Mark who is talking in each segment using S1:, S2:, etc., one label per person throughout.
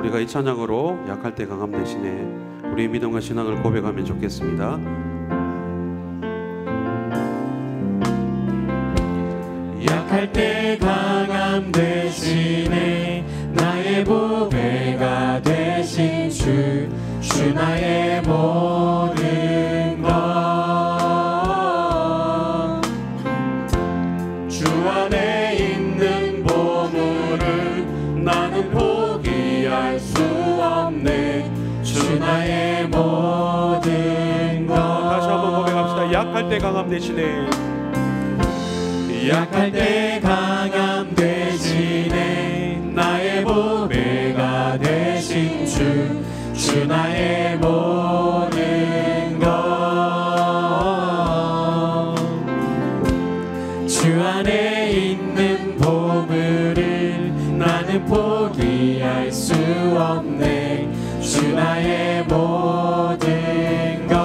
S1: 우리가 이 찬양으로 약할 때 강함 대신에 우리의 믿음과 신앙을 고백하면 좋겠습니다.
S2: 약할 때 강함 대신에 나의 보배가 되신 주 나의 모든 것. 주 안에 있는 보물을 나는 포기할 수 없네. 주 나의 모든 것.
S1: 다시 한번 고백합시다. 약할 때 강함 대신에,
S2: 약할 때 강함 대신에 나의 보배가 되신 주 나의 모든 것. 주 안에 있는 보물을 나는 포기할 수 없네. 주 나의 모든 것.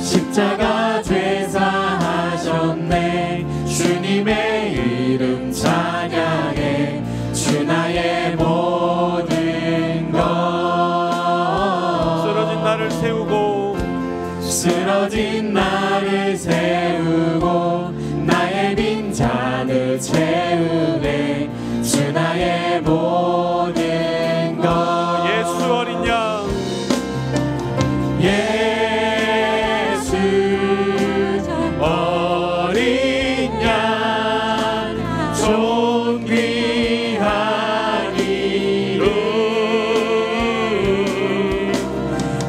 S2: 십자가 죄사하셨네. 주님의 이름 찬양해. 주 나의 모든 것.
S1: 쓰러진 나를 세우고,
S2: 쓰러진 나를 세우고 나의 빈잔을 채우네. 주 나의 모든 것.
S1: 예수 어린 양,
S2: 어린 양 존귀한 이름.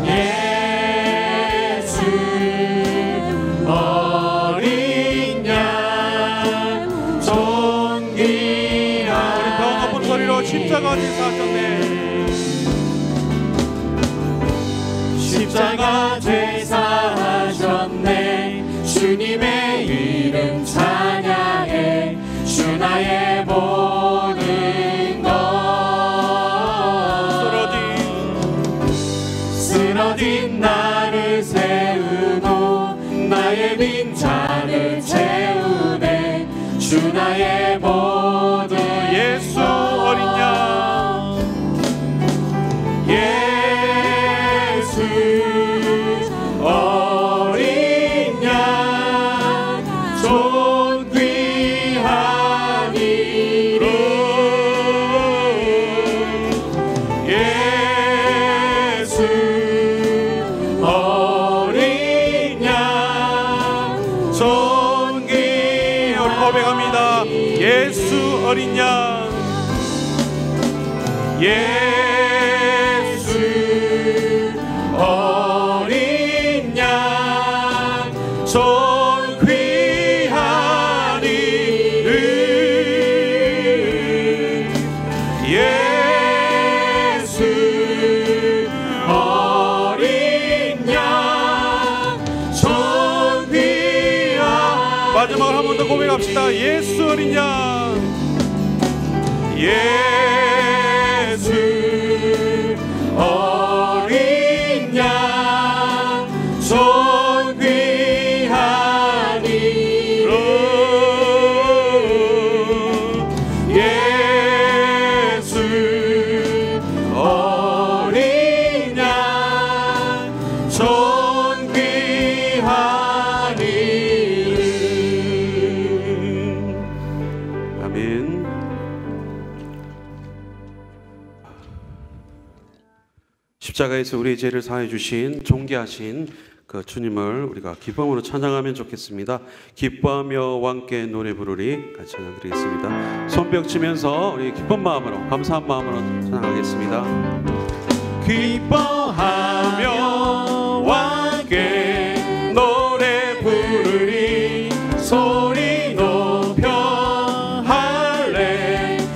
S2: 예수 어린 양 존귀한.
S1: 우리 더 높은 소리로 십자가 제사하셨네.
S2: 십자가 죄사하셨네. 주님의 이름 찬양해. 주 나의 모든 것. 쓰러진 나를 세우고 나의 빈잔을 채우네. 주 나의 모든
S1: 예수 어린 양,
S2: 예수 어린 양 존귀한 이름. 예수 어린 양 존귀한.
S1: 우리 고백합니다. 예수 어린 양,
S2: 예수 어린 양 존귀한 이름. 예수 어린 양 존귀한.
S1: 마지막으로 한 번 더 고백합시다. 예수 어린 양,
S2: 예수 어린 양 존귀한 이름. 예수 어린 양 존귀한 이름.
S1: 아멘. 십자가에서 우리의 죄를 사해 주신 존귀하신 그 주님을 우리가 기쁨으로 찬양하면 좋겠습니다. 기뻐하며 왕께 노래 부르리 같이 찬양드리겠습니다. 손뼉 치면서 우리 기쁜 마음으로, 감사한 마음으로 찬양하겠습니다.
S2: 기뻐하며 왕께 노래 부르리. 소리 높여 할렐루야.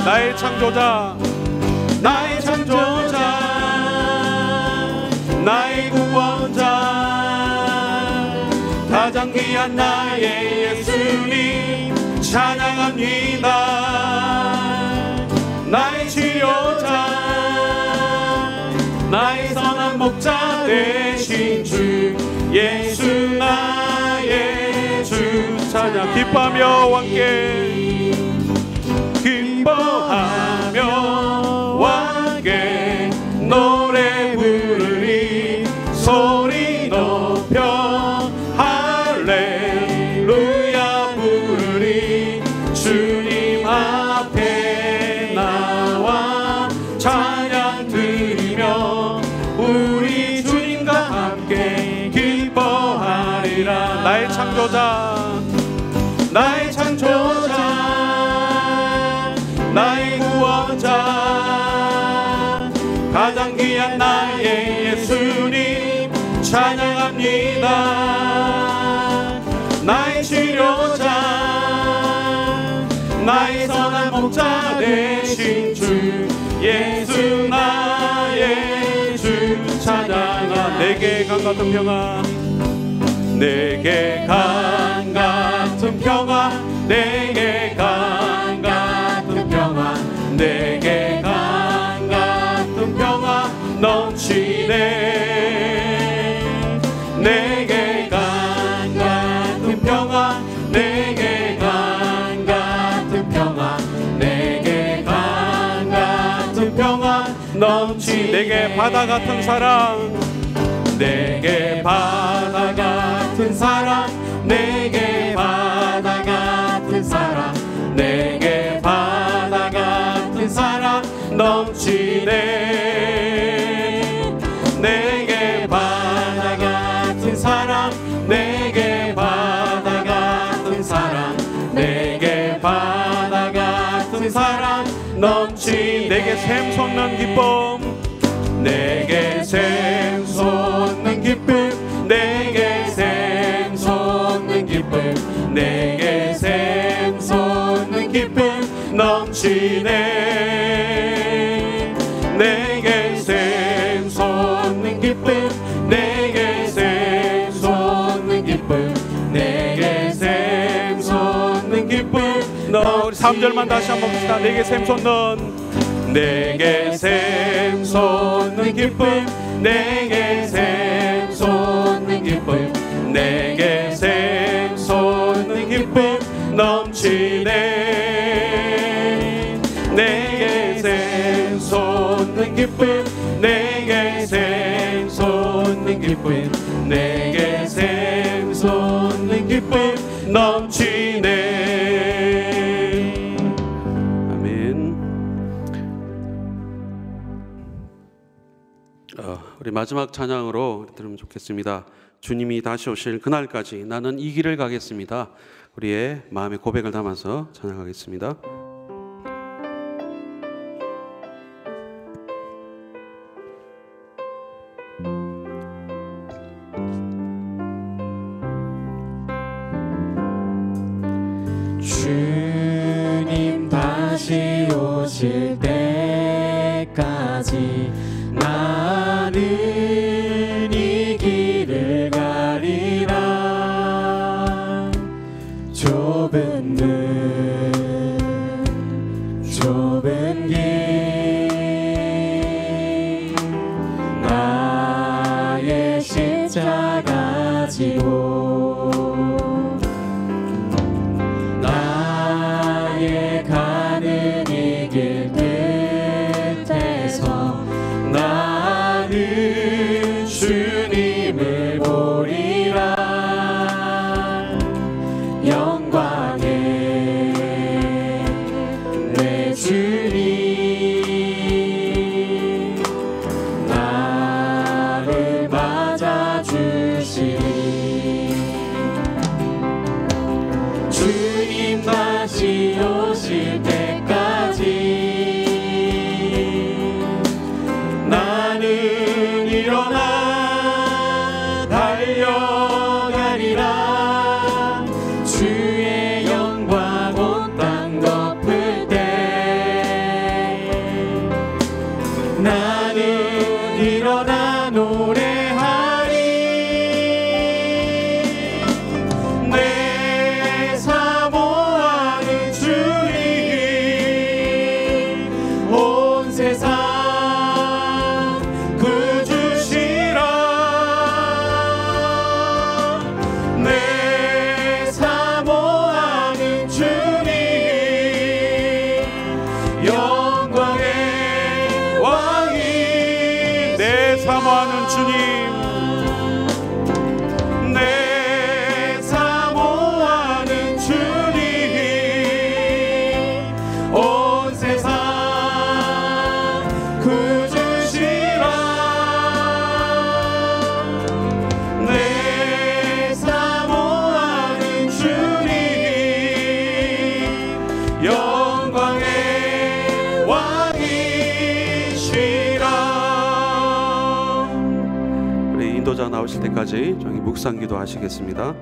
S1: 나의 창조자,
S2: 나의 창조자, 나의 구원자, 가장 귀한 나의 예수님 찬양합니다. 나의 치료자, 나의 선한 목자 되신 주 예수 나의 주
S1: 찬양. 기뻐하며 함께,
S2: 기뻐하며 함께 노래 부르리, 소리 높여 할렐루야 부르리. 주님 앞에 나와 찬양 드리며 우리 주님과 함께 기뻐하리라.
S1: 나의 창조자,
S2: 나의 창조자, 나의 구원자, 가장 귀한 나의 예수님 찬양합니다. 나의 치료자, 나의 선한 목자 되신 주 예수 나의 주 찬양하.
S1: 내게 강 같은 평화,
S2: 내게 강 같은 평화, 내게 강 같은 평화, 내게 강 같은 평화 넘치네. 내게 강 같은 평화, 내게 강 같은 평화, 내게 강 같은 평화 넘치네.
S1: 내게 바다 같은 사랑,
S2: 내게 바다 같은 사랑, 내게 바다 같은 사랑, 내게 바다 같은 사랑 넘치네. 내게 바다 같은 사랑, 내게 바다 같은 사랑, 내게 바다 같은 사랑 넘치네.
S1: 내게 샘솟는 기쁨,
S2: 내게 샘솟는 기쁨, 내게 샘솟는 기쁨, 내게 샘솟는 기쁨 넘치네. 내게 샘솟는 기쁨, 내게 샘솟는 기쁨, 내게 샘솟는 기쁨
S1: 우리 3절만 다시 한번 봅시다. 내게 샘솟는,
S2: 내게 샘솟는 기쁨, 내게 샘솟는 기쁨, 내게 샘솟는 기쁨 넘치네. 내게 샘솟는 기쁨, 내게 샘솟는 기쁨, 내게 샘솟는 기쁨 넘치네.
S1: 아멘. 우리 마지막 찬양으로 들으면 좋겠습니다. 주님이 다시 오실 그날까지 나는 이 길을 가겠습니다. 우리의 마음의 고백을 담아서 찬양하겠습니다.
S2: 주님 다시 오실 때까지 나는 이 길을 가리라. 좁은 길 나의 십자가 지고 나의 가는 이 길 끝에서 나는 주님을 보리라. 영광의 내 주님 나는 일어나 노래하리. 내 사모하는 주님 온 세상 구주시라. 내 사모하는 주님 영광의 왕이.
S1: 내 사모하는 주님,
S2: 내 사모하는 주님 온 세상 구주시라. 내 사모하는 주님 영광의 왕이시라.
S1: 우리 인도자 나오실 때까지 저희 묵상기도 하시겠습니다.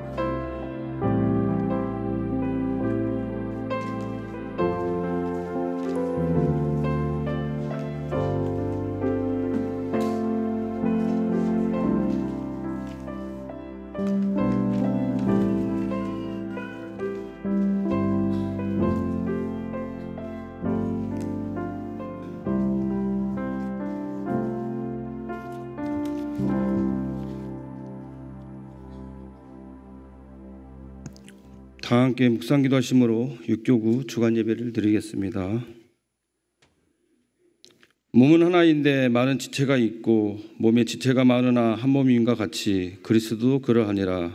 S3: 다 함께 묵상기도 하심으로 육교구 주간 예배를 드리겠습니다. 몸은 하나인데 많은 지체가 있고 몸에 지체가 많으나 한 몸임과 같이 그리스도도 그러하니라.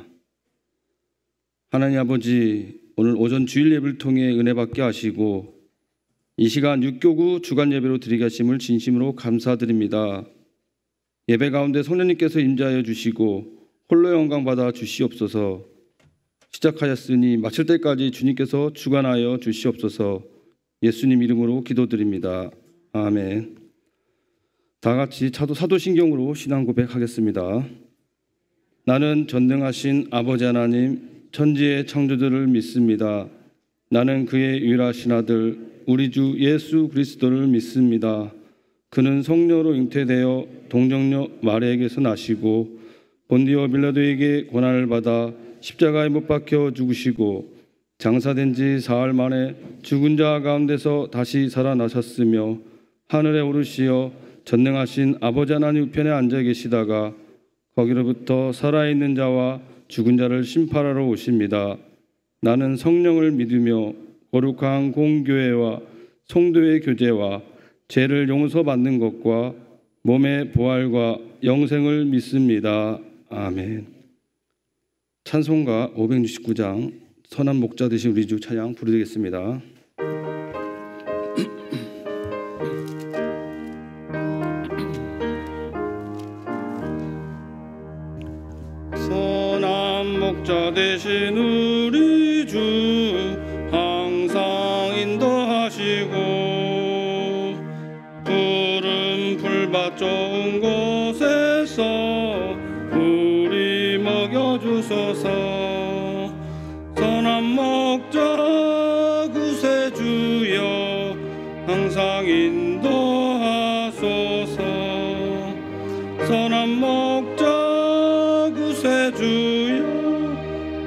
S3: 하나님 아버지, 오늘 오전 주일 예배를 통해 은혜 받게 하시고 이 시간 육교구 주간 예배로 드리게 하심을 진심으로 감사드립니다. 예배 가운데 성령님께서 임재하여 주시고 홀로 영광 받아 주시옵소서. 시작하였으니 마칠 때까지 주님께서 주관하여 주시옵소서. 예수님 이름으로 기도드립니다. 아멘. 다 같이 사도신경으로 신앙 고백하겠습니다. 나는 전능하신 아버지 하나님 천지의 창조주를 믿습니다. 나는 그의 유일하신 아들 우리 주 예수 그리스도를 믿습니다. 그는 성령으로 잉태되어 동정녀 마리아에게서 나시고 본디오 빌라도에게 고난을 받아 십자가에 못 박혀 죽으시고 장사된 지 사흘 만에 죽은 자 가운데서 다시 살아나셨으며 하늘에 오르시어 전능하신 아버지 하나님 우편에 앉아 계시다가 거기로부터 살아있는 자와 죽은 자를 심판하러 오십니다. 나는 성령을 믿으며 거룩한 공교회와 성도의 교제와 죄를 용서받는 것과 몸의 부활과 영생을 믿습니다. 아멘. 찬송가 569장 선한 목자 되신 우리 주 찬양 부르겠습니다. 선한 목자 되신 우리 주 항상 인도하시고 푸른 풀밭 좋은 곳에서 우리 먹여주소서. 선한 목자 구세주여 항상 인도하소서. 선한 목자 구세주여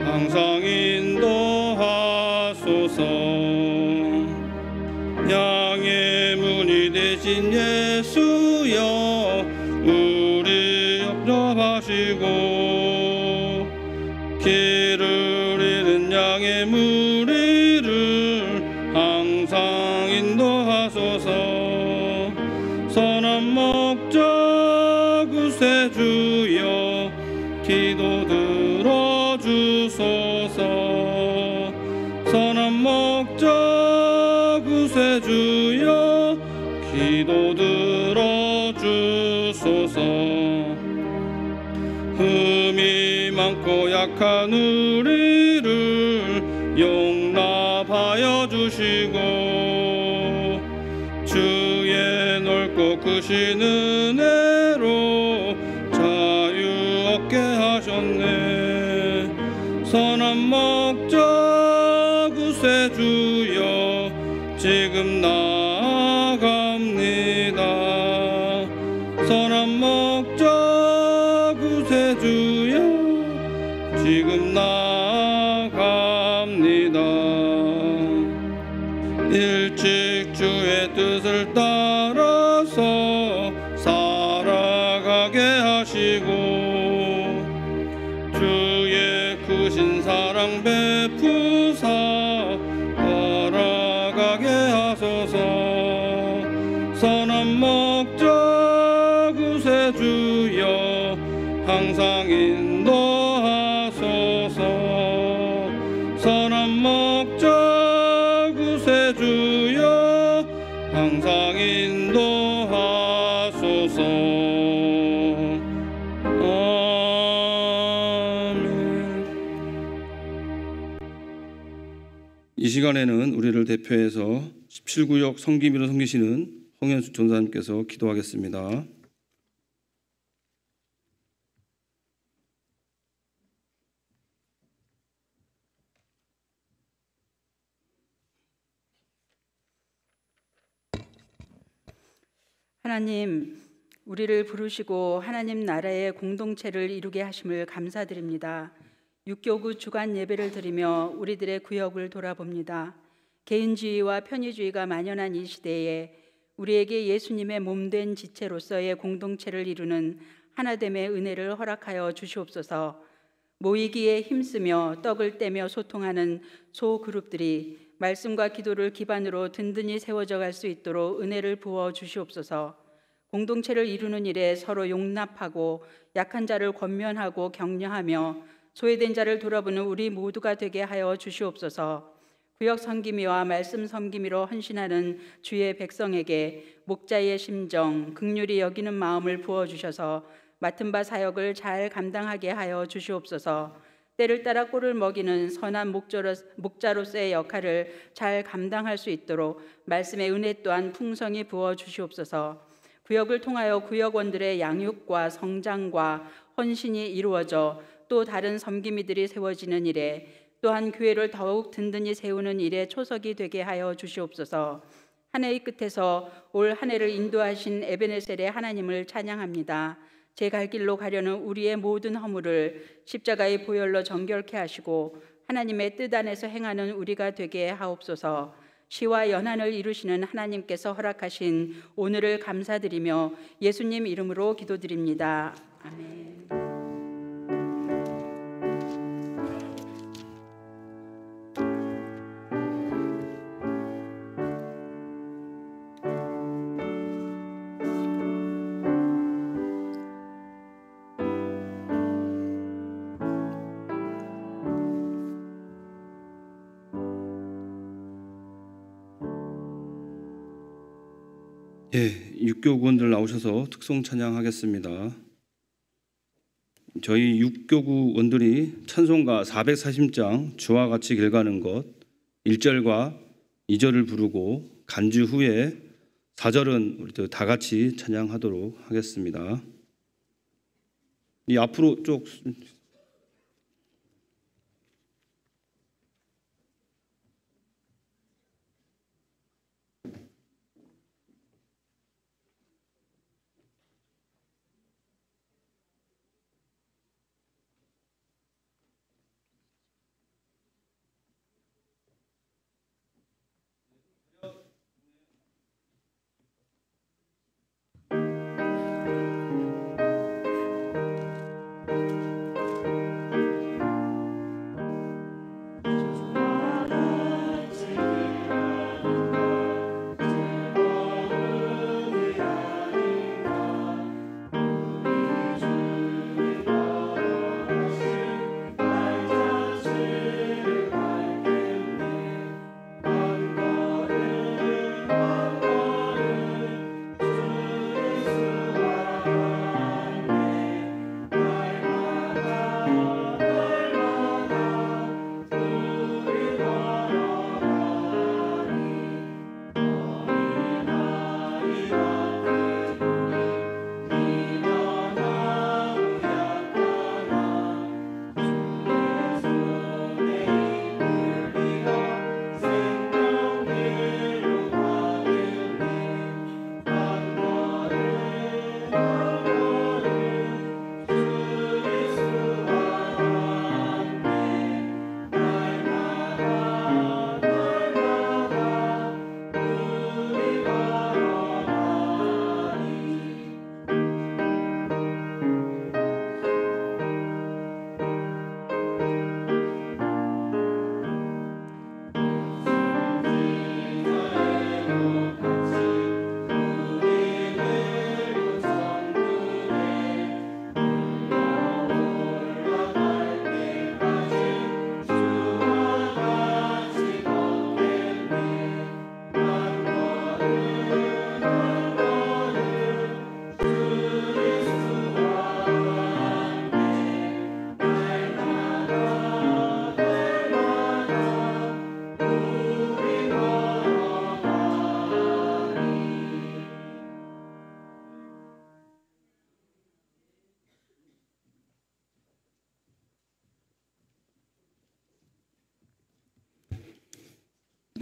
S3: 항상 인도하소서. 양의 문이 되신 예수여 우리 영접하시고 길을 잃은 양의 무리를 항상 인도하소서. 선한 목자 구세주여 기도 들어주소서. 선한 목자 구세주여 기도 들어주소서. 흠이 많고 약한 우리를 용납하여 주시고 주의 넓고 크신 은혜로 자유 얻게 하셨네. 선한 목자 구세주여 지금 나아갑니다. 지금 나아갑니다. 일찍 주의 뜻을 따라서 살아가게 하시고 주의 크신 사랑 베푸사 걸어가게 하소서. 선한 목자 구세주여 항상 인도하소서. 선한 목자 구세주여 항상 인도하소서. 이 시간에는 우리를 대표해서 17구역 성김이로 섬기시는 홍현수 전사님께서 기도하겠습니다.
S4: 하나님, 우리를 부르시고 하나님 나라의 공동체를 이루게 하심을 감사드립니다. 육교구 주간 예배를 드리며 우리들의 구역을 돌아봅니다. 개인주의와 편의주의가 만연한 이 시대에 우리에게 예수님의 몸된 지체로서의 공동체를 이루는 하나됨의 은혜를 허락하여 주시옵소서. 모이기에 힘쓰며 떡을 떼며 소통하는 소그룹들이 말씀과 기도를 기반으로 든든히 세워져 갈 수 있도록 은혜를 부어 주시옵소서. 공동체를 이루는 일에 서로 용납하고 약한 자를 권면하고 격려하며 소외된 자를 돌아보는 우리 모두가 되게 하여 주시옵소서. 구역 섬기미와 말씀 섬기미로 헌신하는 주의 백성에게 목자의 심정, 긍휼히 여기는 마음을 부어주셔서 맡은 바 사역을 잘 감당하게 하여 주시옵소서. 때를 따라 꼴을 먹이는 선한 목자로서의 역할을 잘 감당할 수 있도록 말씀의 은혜 또한 풍성히 부어 주시옵소서. 구역을 통하여 구역원들의 양육과 성장과 헌신이 이루어져 또 다른 섬기미들이 세워지는 일에 또한 교회를 더욱 든든히 세우는 일에 초석이 되게 하여 주시옵소서. 한 해의 끝에서 올 한 해를 인도하신 에베네셀의 하나님을 찬양합니다. 제 갈 길로 가려는 우리의 모든 허물을 십자가의 보혈로 정결케 하시고 하나님의 뜻 안에서 행하는 우리가 되게 하옵소서. 시와 연한을 이루시는 하나님께서 허락하신 오늘을 감사드리며 예수님 이름으로 기도드립니다. 아멘.
S3: 예, 육교구원들 나오셔서 특송 찬양하겠습니다. 저희 육교구원들이 찬송가 440장 주와 같이 길 가는 것 1절과 2절을 부르고 간주 후에 4절은 우리 다 같이 찬양하도록 하겠습니다. 이 앞으로 쭉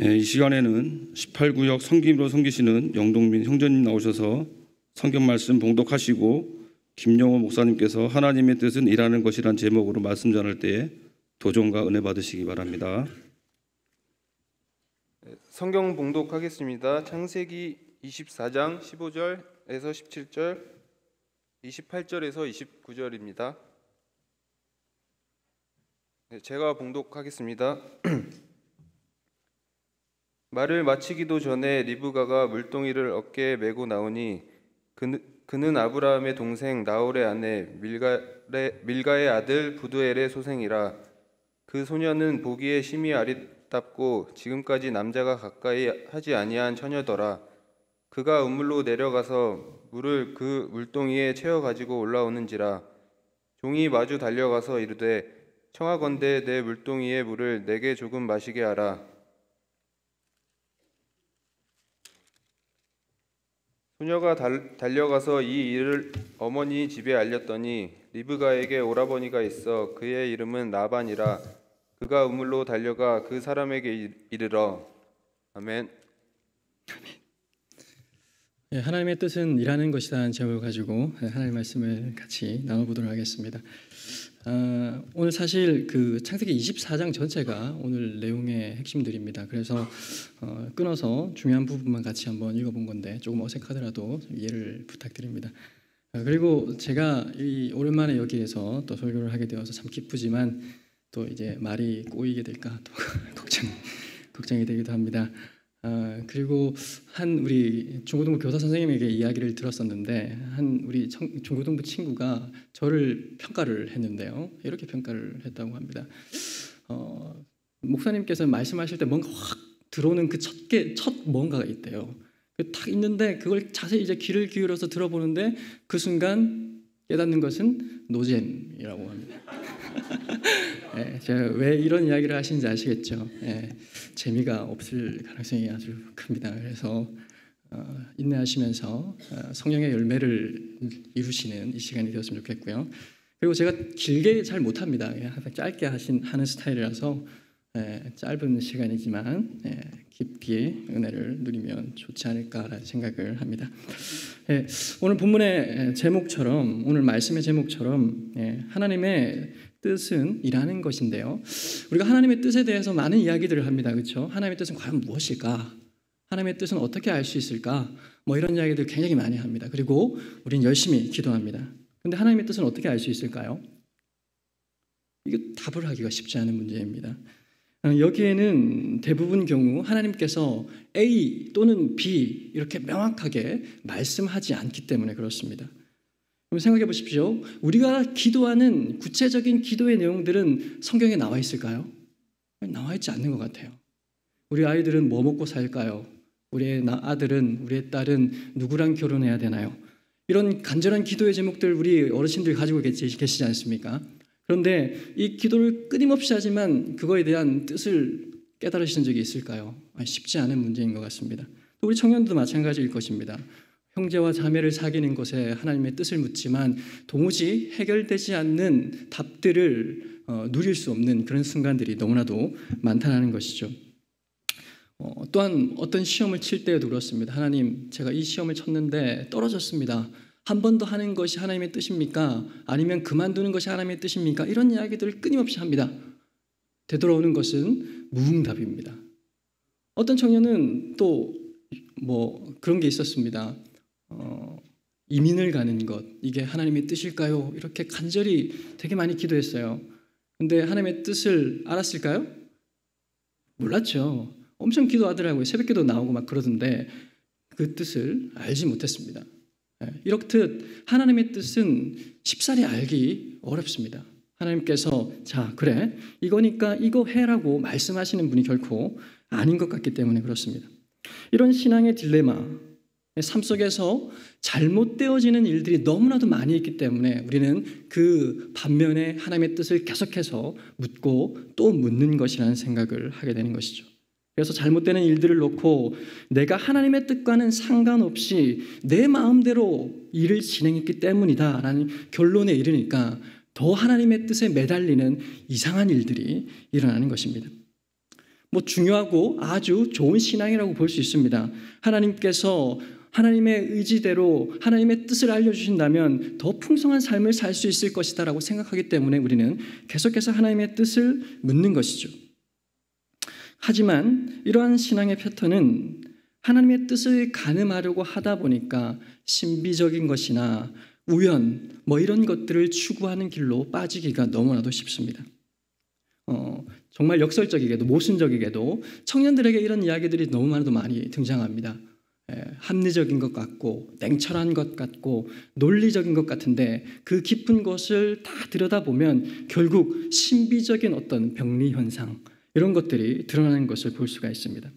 S3: 이 시간에는 18구역 성김으로 섬기시는 영동민 형제님 나오셔서 성경 말씀 봉독하시고 김영호 목사님께서 하나님의 뜻은 일하는 것이란 제목으로 말씀 전할 때에 도전과 은혜 받으시기 바랍니다.
S5: 성경 봉독하겠습니다. 창세기 24장 15절에서 17절, 28절에서 29절입니다. 제가 봉독하겠습니다. 말을 마치기도 전에 리브가가 물동이를 어깨에 메고 나오니 그는 아브라함의 동생 나홀의 아내 밀가의 아들 부두엘의 소생이라. 그 소녀는 보기에 심히 아리답고 지금까지 남자가 가까이 하지 아니한 처녀더라. 그가 우물로 내려가서 물을 그 물동이에 채워 가지고 올라오는지라. 종이 마주 달려가서 이르되 청하건대 내 물동이의 물을 내게 조금 마시게 하라. 소녀가 달려가서 이 일을 어머니 집에 알렸더니 리브가에게 오라버니가 있어 그의 이름은 라반이라. 그가 우물로 달려가 그 사람에게 이르러. 아멘.
S6: 네, 하나님의 뜻은 일하는 것이라는 제목을 가지고 하나님의 말씀을 같이 나눠보도록 하겠습니다. 오늘 사실 그 창세기 24장 전체가 오늘 내용의 핵심들입니다. 그래서 끊어서 중요한 부분만 같이 한번 읽어본 건데 조금 어색하더라도 이해를 부탁드립니다. 그리고 제가 오랜만에 여기에서 또 설교를 하게 되어서 참 기쁘지만 또 이제 말이 꼬이게 될까 또 걱정이 되기도 합니다. 그리고 한 우리 중고등부 교사 선생님에게 이야기를 들었었는데 한 우리 중고등부 친구가 저를 평가를 했는데요. 이렇게 평가를 했다고 합니다. 목사님께서 말씀하실 때 뭔가 확 들어오는 그 첫 뭔가가 있대요. 딱 있는데 그걸 자세히 이제 귀를 기울여서 들어보는데 그 순간 깨닫는 것은 노잼이라고 합니다. 네, 제가 왜 이런 이야기를 하시는지 아시겠죠? 네, 재미가 없을 가능성이 아주 큽니다. 그래서 인내하시면서 성령의 열매를 이루시는 이 시간이 되었으면 좋겠고요. 그리고 제가 길게 잘 못합니다. 항상 짧게 하는 스타일이라서 짧은 시간이지만 깊게 은혜를 누리면 좋지 않을까라는 생각을 합니다. 오늘 본문의 제목처럼, 오늘 말씀의 제목처럼 하나님의 뜻은 일하는 것인데요. 우리가 하나님의 뜻에 대해서 많은 이야기들을 합니다. 그렇죠? 하나님의 뜻은 과연 무엇일까? 하나님의 뜻은 어떻게 알 수 있을까? 뭐 이런 이야기들 굉장히 많이 합니다. 그리고 우리는 열심히 기도합니다. 그런데 하나님의 뜻은 어떻게 알 수 있을까요? 이거 답을 하기가 쉽지 않은 문제입니다. 여기에는 대부분 경우 하나님께서 A 또는 B 이렇게 명확하게 말씀하지 않기 때문에 그렇습니다. 그럼 생각해 보십시오. 우리가 기도하는 구체적인 기도의 내용들은 성경에 나와 있을까요? 나와 있지 않는 것 같아요. 우리 아이들은 뭐 먹고 살까요? 우리의 아들은, 우리의 딸은 누구랑 결혼해야 되나요? 이런 간절한 기도의 제목들 우리 어르신들 가지고 계시지 않습니까? 그런데 이 기도를 끊임없이 하지만 그거에 대한 뜻을 깨달으시는 적이 있을까요? 쉽지 않은 문제인 것 같습니다. 또 우리 청년도 마찬가지일 것입니다. 형제와 자매를 사귀는 것에 하나님의 뜻을 묻지만 도무지 해결되지 않는 답들을 누릴 수 없는 그런 순간들이 너무나도 많다는 것이죠. 또한 어떤 시험을 칠 때에도 그렇습니다. 하나님, 제가 이 시험을 쳤는데 떨어졌습니다. 한 번 더 하는 것이 하나님의 뜻입니까? 아니면 그만두는 것이 하나님의 뜻입니까? 이런 이야기들을 끊임없이 합니다. 되돌아오는 것은 무응답입니다. 어떤 청년은 또 뭐 그런 게 있었습니다. 이민을 가는 것, 이게 하나님의 뜻일까요? 이렇게 간절히 되게 많이 기도했어요. 근데 하나님의 뜻을 알았을까요? 몰랐죠. 엄청 기도하더라고요. 새벽기도 나오고 막 그러던데 그 뜻을 알지 못했습니다. 이렇듯 하나님의 뜻은 쉽사리 알기 어렵습니다. 하나님께서 자, 그래, 이거니까 이거 해라고 말씀하시는 분이 결코 아닌 것 같기 때문에 그렇습니다. 이런 신앙의 딜레마, 삶 속에서 잘못되어지는 일들이 너무나도 많이 있기 때문에 우리는 그 반면에 하나님의 뜻을 계속해서 묻고 또 묻는 것이라는 생각을 하게 되는 것이죠. 그래서 잘못되는 일들을 놓고 내가 하나님의 뜻과는 상관없이 내 마음대로 일을 진행했기 때문이다라는 결론에 이르니까 더 하나님의 뜻에 매달리는 이상한 일들이 일어나는 것입니다. 중요하고 아주 좋은 신앙이라고 볼 수 있습니다. 하나님께서 하나님의 의지대로 하나님의 뜻을 알려주신다면 더 풍성한 삶을 살 수 있을 것이다라고 생각하기 때문에 우리는 계속해서 하나님의 뜻을 묻는 것이죠. 하지만 이러한 신앙의 패턴은 하나님의 뜻을 가늠하려고 하다 보니까 신비적인 것이나 우연 이런 것들을 추구하는 길로 빠지기가 너무나도 쉽습니다. 정말 역설적이게도 모순적이게도 청년들에게 이런 이야기들이 너무나도 많이 등장합니다. 합리적인 것 같고 냉철한 것 같고 논리적인 것 같은데 그 깊은 것을 다 들여다보면 결국 신비적인 어떤 병리 현상 이런 것들이 드러나는 것을 볼 수가 있습니다.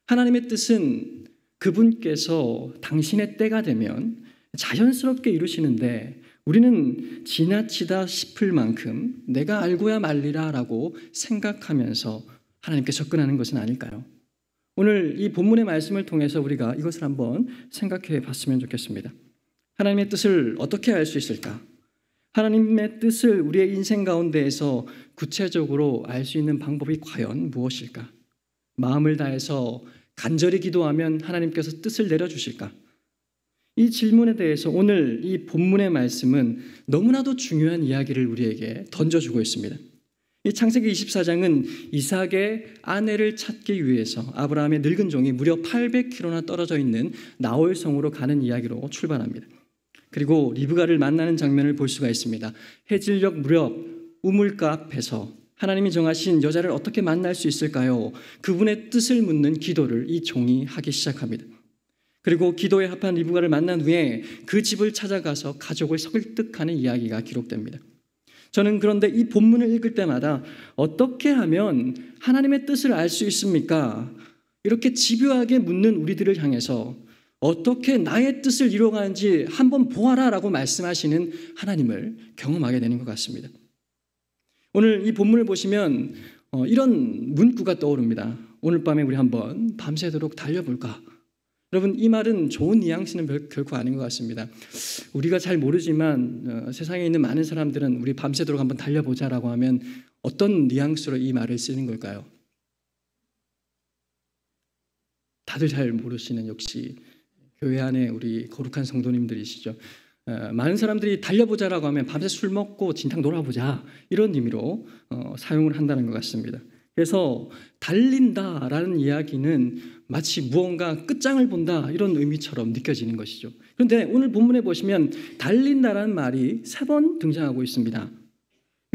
S6: 하나님의 뜻은 그분께서 당신의 때가 되면 자연스럽게 이루시는데 우리는 지나치다 싶을 만큼 내가 알고야 말리라 라고 생각하면서 하나님께 접근하는 것은 아닐까요? 오늘 이 본문의 말씀을 통해서 우리가 이것을 한번 생각해 봤으면 좋겠습니다. 하나님의 뜻을 어떻게 알 수 있을까? 하나님의 뜻을 우리의 인생 가운데에서 구체적으로 알 수 있는 방법이 과연 무엇일까? 마음을 다해서 간절히 기도하면 하나님께서 뜻을 내려주실까? 이 질문에 대해서 오늘 이 본문의 말씀은 너무나도 중요한 이야기를 우리에게 던져주고 있습니다. 이 창세기 24장은 이삭의 아내를 찾기 위해서 아브라함의 늙은 종이 무려 800km나 떨어져 있는 나홀 성으로 가는 이야기로 출발합니다. 그리고 리브가를 만나는 장면을 볼 수가 있습니다. 해질녘 무렵 우물가 앞에서 하나님이 정하신 여자를 어떻게 만날 수 있을까요? 그분의 뜻을 묻는 기도를 이 종이 하기 시작합니다. 그리고 기도에 합한 리브가를 만난 후에 그 집을 찾아가서 가족을 설득하는 이야기가 기록됩니다. 저는 그런데 이 본문을 읽을 때마다 어떻게 하면 하나님의 뜻을 알 수 있습니까? 이렇게 집요하게 묻는 우리들을 향해서 어떻게 나의 뜻을 이루어가는지 한번 보아라 라고 말씀하시는 하나님을 경험하게 되는 것 같습니다. 오늘 이 본문을 보시면 이런 문구가 떠오릅니다. 오늘 밤에 우리 한번 밤새도록 달려볼까? 여러분, 이 말은 좋은 뉘앙스는 결코 아닌 것 같습니다. 우리가 잘 모르지만 세상에 있는 많은 사람들은 우리 밤새도록 한번 달려보자라고 하면 어떤 뉘앙스로 이 말을 쓰는 걸까요? 다들 잘 모르시는 역시 교회 안에 우리 거룩한 성도님들이시죠. 많은 사람들이 달려보자라고 하면 밤새 술 먹고 진탕 놀아보자 이런 의미로 사용을 한다는 것 같습니다. 그래서 달린다라는 이야기는 마치 무언가 끝장을 본다 이런 의미처럼 느껴지는 것이죠. 그런데 오늘 본문에 보시면 달린다라는 말이 3번 등장하고 있습니다.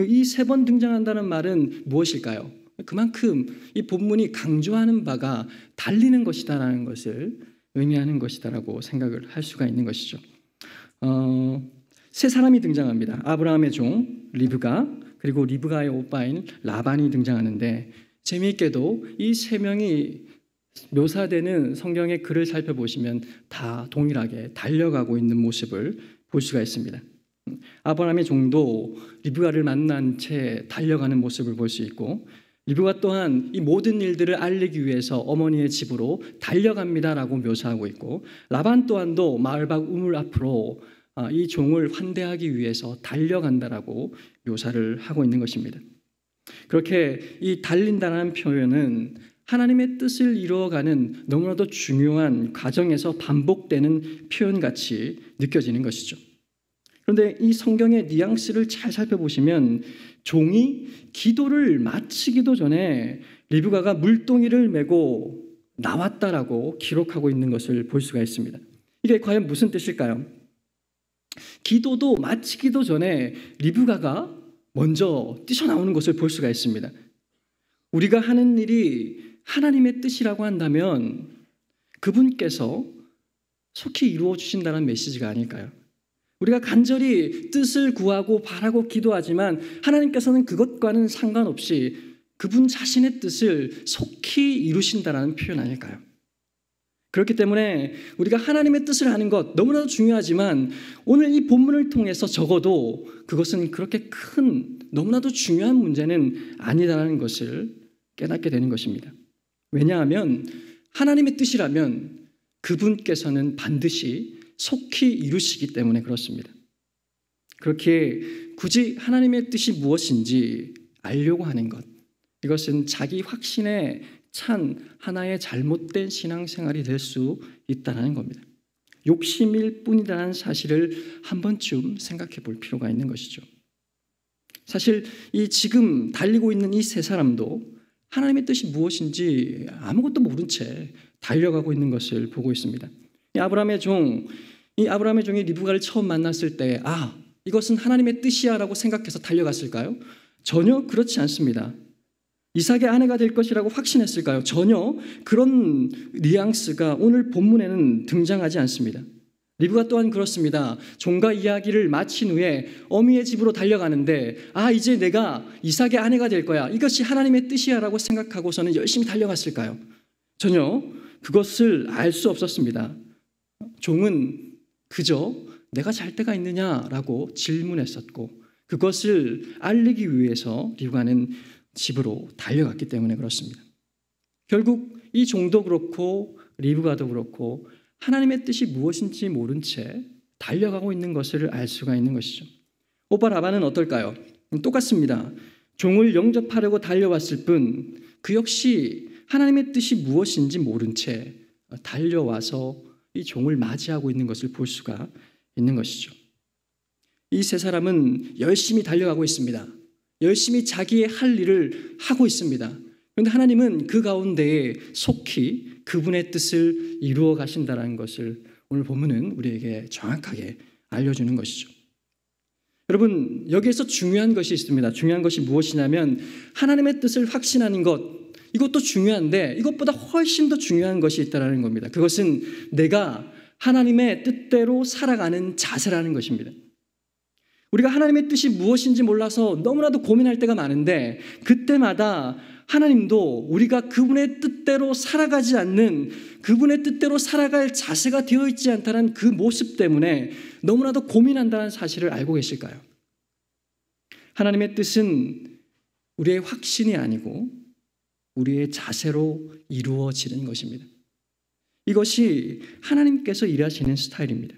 S6: 이 3번 등장한다는 말은 무엇일까요? 그만큼 이 본문이 강조하는 바가 달리는 것이다라는 것을 의미하는 것이다라고 생각을 할 수가 있는 것이죠. 세 사람이 등장합니다. 아브라함의 종 리브가, 그리고 리브가의 오빠인 라반이 등장하는데 재미있게도 이 세 명이 묘사되는 성경의 글을 살펴보시면 다 동일하게 달려가고 있는 모습을 볼 수가 있습니다. 아브라함의 종도 리브가를 만난 채 달려가는 모습을 볼 수 있고, 리브가 또한 이 모든 일들을 알리기 위해서 어머니의 집으로 달려갑니다라고 묘사하고 있고, 라반 또한도 마을 밖 우물 앞으로 이 종을 환대하기 위해서 달려간다라고 묘사를 하고 있는 것입니다. 그렇게 이 달린다는 표현은 하나님의 뜻을 이루어가는 너무나도 중요한 과정에서 반복되는 표현같이 느껴지는 것이죠. 그런데 이 성경의 뉘앙스를 잘 살펴보시면 종이 기도를 마치기도 전에 리브가가 물동이를 메고 나왔다라고 기록하고 있는 것을 볼 수가 있습니다. 이게 과연 무슨 뜻일까요? 기도도 마치기도 전에 리브가가 먼저 뛰쳐나오는 것을 볼 수가 있습니다. 우리가 하는 일이 하나님의 뜻이라고 한다면 그분께서 속히 이루어 주신다는 메시지가 아닐까요? 우리가 간절히 뜻을 구하고 바라고 기도하지만 하나님께서는 그것과는 상관없이 그분 자신의 뜻을 속히 이루신다는 표현 아닐까요? 그렇기 때문에 우리가 하나님의 뜻을 아는 것 너무나도 중요하지만 오늘 이 본문을 통해서 적어도 그것은 그렇게 큰 너무나도 중요한 문제는 아니다라는 것을 깨닫게 되는 것입니다. 왜냐하면 하나님의 뜻이라면 그분께서는 반드시 속히 이루시기 때문에 그렇습니다. 그렇게 굳이 하나님의 뜻이 무엇인지 알려고 하는 것, 이것은 자기 확신에 찬 하나의 잘못된 신앙생활이 될 수 있다는 겁니다. 욕심일 뿐이라는 사실을 한 번쯤 생각해 볼 필요가 있는 것이죠. 사실 이 지금 달리고 있는 이 세 사람도 하나님의 뜻이 무엇인지 아무것도 모른 채 달려가고 있는 것을 보고 있습니다. 이 아브라함의 종이 리브가를 처음 만났을 때 이것은 하나님의 뜻이야 라고 생각해서 달려갔을까요? 전혀 그렇지 않습니다. 이삭의 아내가 될 것이라고 확신했을까요? 전혀 그런 뉘앙스가 오늘 본문에는 등장하지 않습니다. 리브가 또한 그렇습니다. 종과 이야기를 마친 후에 어미의 집으로 달려가는데 이제 내가 이삭의 아내가 될 거야. 이것이 하나님의 뜻이야 라고 생각하고서는 열심히 달려갔을까요? 전혀 그것을 알 수 없었습니다. 종은 그저 내가 잘 때가 있느냐라고 질문했었고 그것을 알리기 위해서 리브가는 집으로 달려갔기 때문에 그렇습니다. 결국 이 종도 그렇고 리브가도 그렇고 하나님의 뜻이 무엇인지 모른 채 달려가고 있는 것을 알 수가 있는 것이죠. 오빠 라반은 어떨까요? 똑같습니다. 종을 영접하려고 달려왔을 뿐 그 역시 하나님의 뜻이 무엇인지 모른 채 달려와서 이 종을 맞이하고 있는 것을 볼 수가 있는 것이죠. 이 세 사람은 열심히 달려가고 있습니다. 열심히 자기의 할 일을 하고 있습니다. 그런데 하나님은 그 가운데에 속히 그분의 뜻을 이루어 가신다는 것을 오늘 본문은 우리에게 정확하게 알려주는 것이죠. 여러분, 여기에서 중요한 것이 있습니다. 중요한 것이 무엇이냐면 하나님의 뜻을 확신하는 것, 이것도 중요한데 이것보다 훨씬 더 중요한 것이 있다는 겁니다. 그것은 내가 하나님의 뜻대로 살아가는 자세라는 것입니다. 우리가 하나님의 뜻이 무엇인지 몰라서 너무나도 고민할 때가 많은데 그때마다 하나님도 우리가 그분의 뜻대로 살아가지 않는, 그분의 뜻대로 살아갈 자세가 되어 있지 않다는 그 모습 때문에 너무나도 고민한다는 사실을 알고 계실까요? 하나님의 뜻은 우리의 확신이 아니고 우리의 자세로 이루어지는 것입니다. 이것이 하나님께서 일하시는 스타일입니다.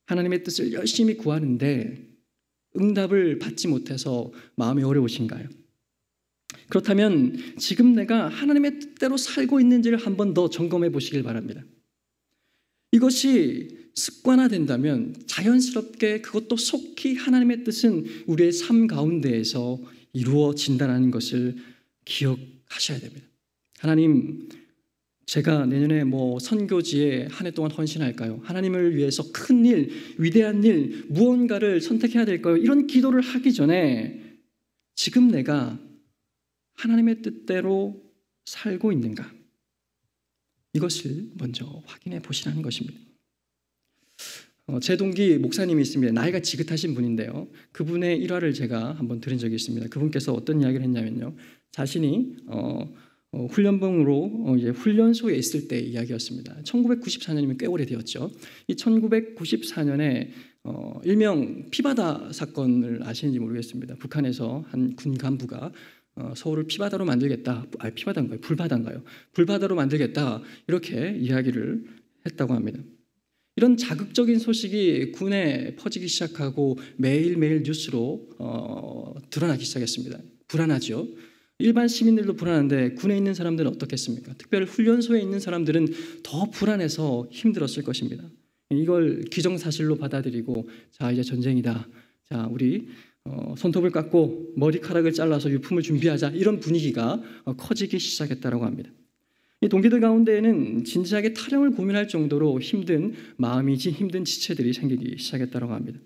S6: 하나님의 뜻을 열심히 구하는데 응답을 받지 못해서 마음이 어려우신가요? 그렇다면 지금 내가 하나님의 뜻대로 살고 있는지를 한 번 더 점검해 보시길 바랍니다. 이것이 습관화된다면 자연스럽게 그것도 속히 하나님의 뜻은 우리의 삶 가운데에서 이루어진다는 것을 기억하셔야 됩니다. 하나님, 제가 내년에 선교지에 한 해 동안 헌신할까요? 하나님을 위해서 큰 일, 위대한 일, 무언가를 선택해야 될까요? 이런 기도를 하기 전에 지금 내가 하나님의 뜻대로 살고 있는가? 이것을 먼저 확인해 보시라는 것입니다. 제 동기 목사님이 있습니다. 나이가 지긋하신 분인데요. 그분의 일화를 제가 한번 들은 적이 있습니다. 그분께서 어떤 이야기를 했냐면요. 자신이 훈련병으로 이제 훈련소에 있을 때 이야기였습니다. 1994년이면 꽤 오래되었죠. 이 1994년에 일명 피바다 사건을 아시는지 모르겠습니다. 북한에서 한 군 간부가 서울을 피바다로 만들겠다. 피바다인가요? 불바다인가요? 불바다로 만들겠다. 이렇게 이야기를 했다고 합니다. 이런 자극적인 소식이 군에 퍼지기 시작하고 매일매일 뉴스로 드러나기 시작했습니다. 불안하죠. 일반 시민들도 불안한데 군에 있는 사람들은 어떻겠습니까? 특별히 훈련소에 있는 사람들은 더 불안해서 힘들었을 것입니다. 이걸 기정사실로 받아들이고 자, 이제 전쟁이다. 자, 우리 손톱을 깎고 머리카락을 잘라서 유품을 준비하자. 이런 분위기가 커지기 시작했다고 합니다. 이 동기들 가운데에는 진지하게 탈영을 고민할 정도로 힘든 마음이 힘든 지체들이 생기기 시작했다고 합니다.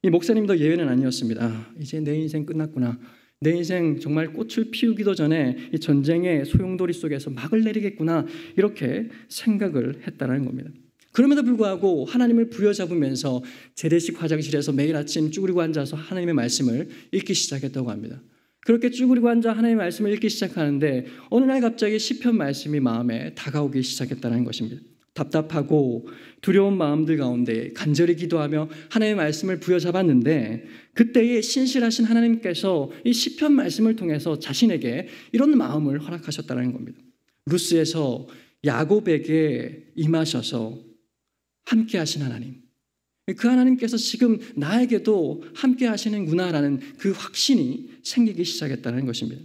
S6: 이 목사님도 예외는 아니었습니다. 이제 내 인생 끝났구나. 내 인생 정말 꽃을 피우기도 전에 이 전쟁의 소용돌이 속에서 막을 내리겠구나. 이렇게 생각을 했다는 겁니다. 그럼에도 불구하고 하나님을 부여잡으면서 재래식 화장실에서 매일 아침 쭈그리고 앉아서 하나님의 말씀을 읽기 시작했다고 합니다. 그렇게 쭈그리고 앉아 하나님의 말씀을 읽기 시작하는데 어느 날 갑자기 시편 말씀이 마음에 다가오기 시작했다는 것입니다. 답답하고 두려운 마음들 가운데 간절히 기도하며 하나님의 말씀을 부여잡았는데 그때에 신실하신 하나님께서 이 시편 말씀을 통해서 자신에게 이런 마음을 허락하셨다는 겁니다. 루스에서 야곱에게 임하셔서 함께 하신 하나님, 그 하나님께서 지금 나에게도 함께 하시는구나라는 그 확신이 생기기 시작했다는 것입니다.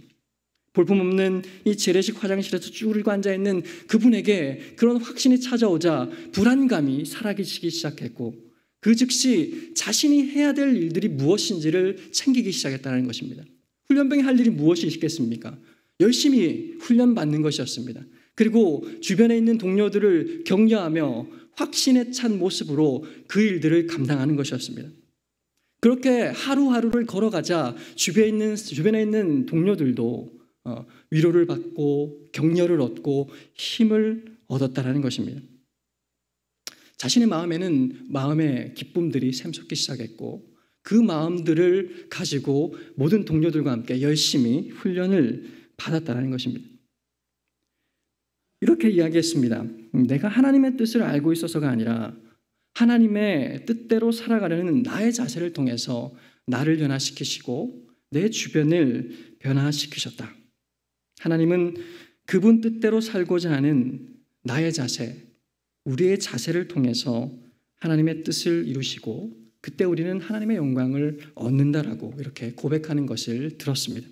S6: 볼품없는 이 재래식 화장실에서 쭈그리고 앉아있는 그분에게 그런 확신이 찾아오자 불안감이 사라지기 시작했고 그 즉시 자신이 해야 될 일들이 무엇인지를 챙기기 시작했다는 것입니다. 훈련병이 할 일이 무엇이 있겠습니까? 열심히 훈련받는 것이었습니다. 그리고 주변에 있는 동료들을 격려하며 확신에 찬 모습으로 그 일들을 감당하는 것이었습니다. 그렇게 하루하루를 걸어가자 주변에 있는 동료들도 위로를 받고 격려를 얻고 힘을 얻었다는 것입니다. 자신의 마음에 기쁨들이 샘솟기 시작했고 그 마음들을 가지고 모든 동료들과 함께 열심히 훈련을 받았다는 것입니다. 이렇게 이야기했습니다. 내가 하나님의 뜻을 알고 있어서가 아니라 하나님의 뜻대로 살아가려는 나의 자세를 통해서 나를 변화시키시고 내 주변을 변화시키셨다. 하나님은 그분 뜻대로 살고자 하는 나의 자세, 우리의 자세를 통해서 하나님의 뜻을 이루시고 그때 우리는 하나님의 영광을 얻는다라고 이렇게 고백하는 것을 들었습니다.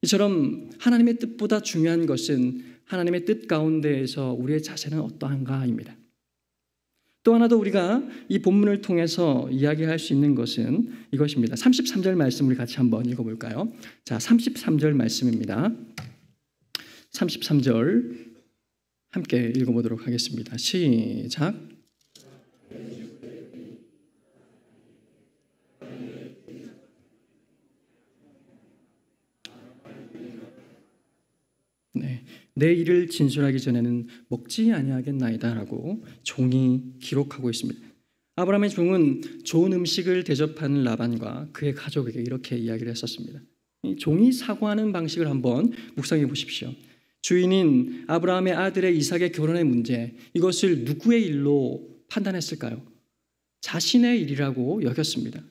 S6: 이처럼 하나님의 뜻보다 중요한 것은 하나님의 뜻 가운데에서 우리의 자세는 어떠한가입니다. 또 하나 더 우리가 이 본문을 통해서 이야기할 수 있는 것은 이것입니다. 33절 말씀 우리 같이 한번 읽어볼까요? 자, 33절 말씀입니다. 33절 함께 읽어보도록 하겠습니다. 시작. 네, 내 일을 진술하기 전에는 먹지 아니하겠나이다라고 종이 기록하고 있습니다. 아브라함의 종은 좋은 음식을 대접하는 라반과 그의 가족에게 이렇게 이야기를 했었습니다. 이 종이 사고하는 방식을 한번 묵상해 보십시오. 주인인 아브라함의 아들의 이삭의 결혼의 문제, 이것을 누구의 일로 판단했을까요? 자신의 일이라고 여겼습니다.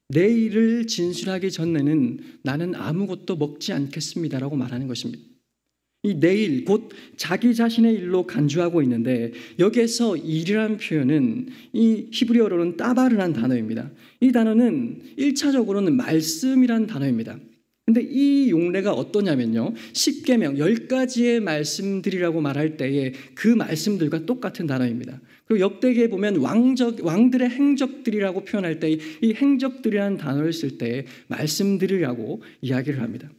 S6: 내 일을 진술하기 전에는 나는 아무것도 먹지 않겠습니다라고 말하는 것입니다. 이 내일 곧 자기 자신의 일로 간주하고 있는데 여기에서 일이라는 표현은 이 히브리어로는 따바르란 단어입니다. 이 단어는 1차적으로는 말씀이란 단어입니다. 근데 이 용례가 어떠냐면요, 10계명 10가지의 말씀들이라고 말할 때에 그 말씀들과 똑같은 단어입니다. 그리고 역대기에 보면 왕들의 행적들이라고 표현할 때 이 행적들이라는 단어를 쓸 때 말씀들이라고 이야기를 합니다.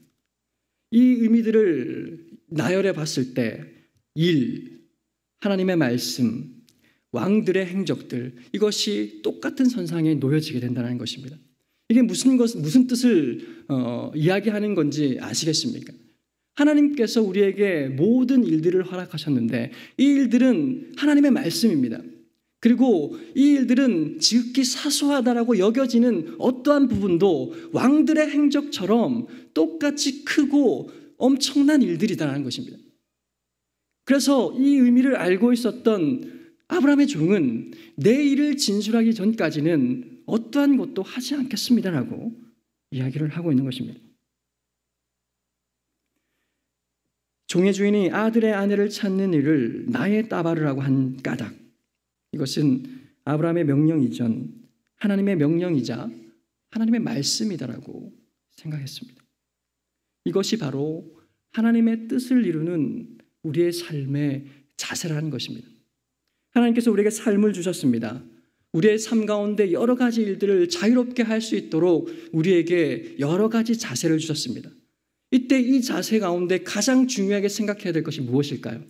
S6: 이 의미들을 나열해 봤을 때 일, 하나님의 말씀, 왕들의 행적들, 이것이 똑같은 선상에 놓여지게 된다는 것입니다. 이게 무슨 뜻을 이야기하는 건지 아시겠습니까? 하나님께서 우리에게 모든 일들을 허락하셨는데 이 일들은 하나님의 말씀입니다. 그리고 이 일들은 지극히 사소하다라고 여겨지는 어떠한 부분도 왕들의 행적처럼 똑같이 크고 엄청난 일들이다라는 것입니다. 그래서 이 의미를 알고 있었던 아브라함의 종은 내 일을 진술하기 전까지는 어떠한 것도 하지 않겠습니다라고 이야기를 하고 있는 것입니다. 종의 주인이 아들의 아내를 찾는 일을 나의 따바르라고 한 까닭, 이것은 아브라함의 명령 이전 하나님의 명령이자 하나님의 말씀이다라고 생각했습니다. 이것이 바로 하나님의 뜻을 이루는 우리의 삶의 자세라는 것입니다. 하나님께서 우리에게 삶을 주셨습니다. 우리의 삶 가운데 여러 가지 일들을 자유롭게 할 수 있도록 우리에게 여러 가지 자세를 주셨습니다. 이때 이 자세 가운데 가장 중요하게 생각해야 될 것이 무엇일까요?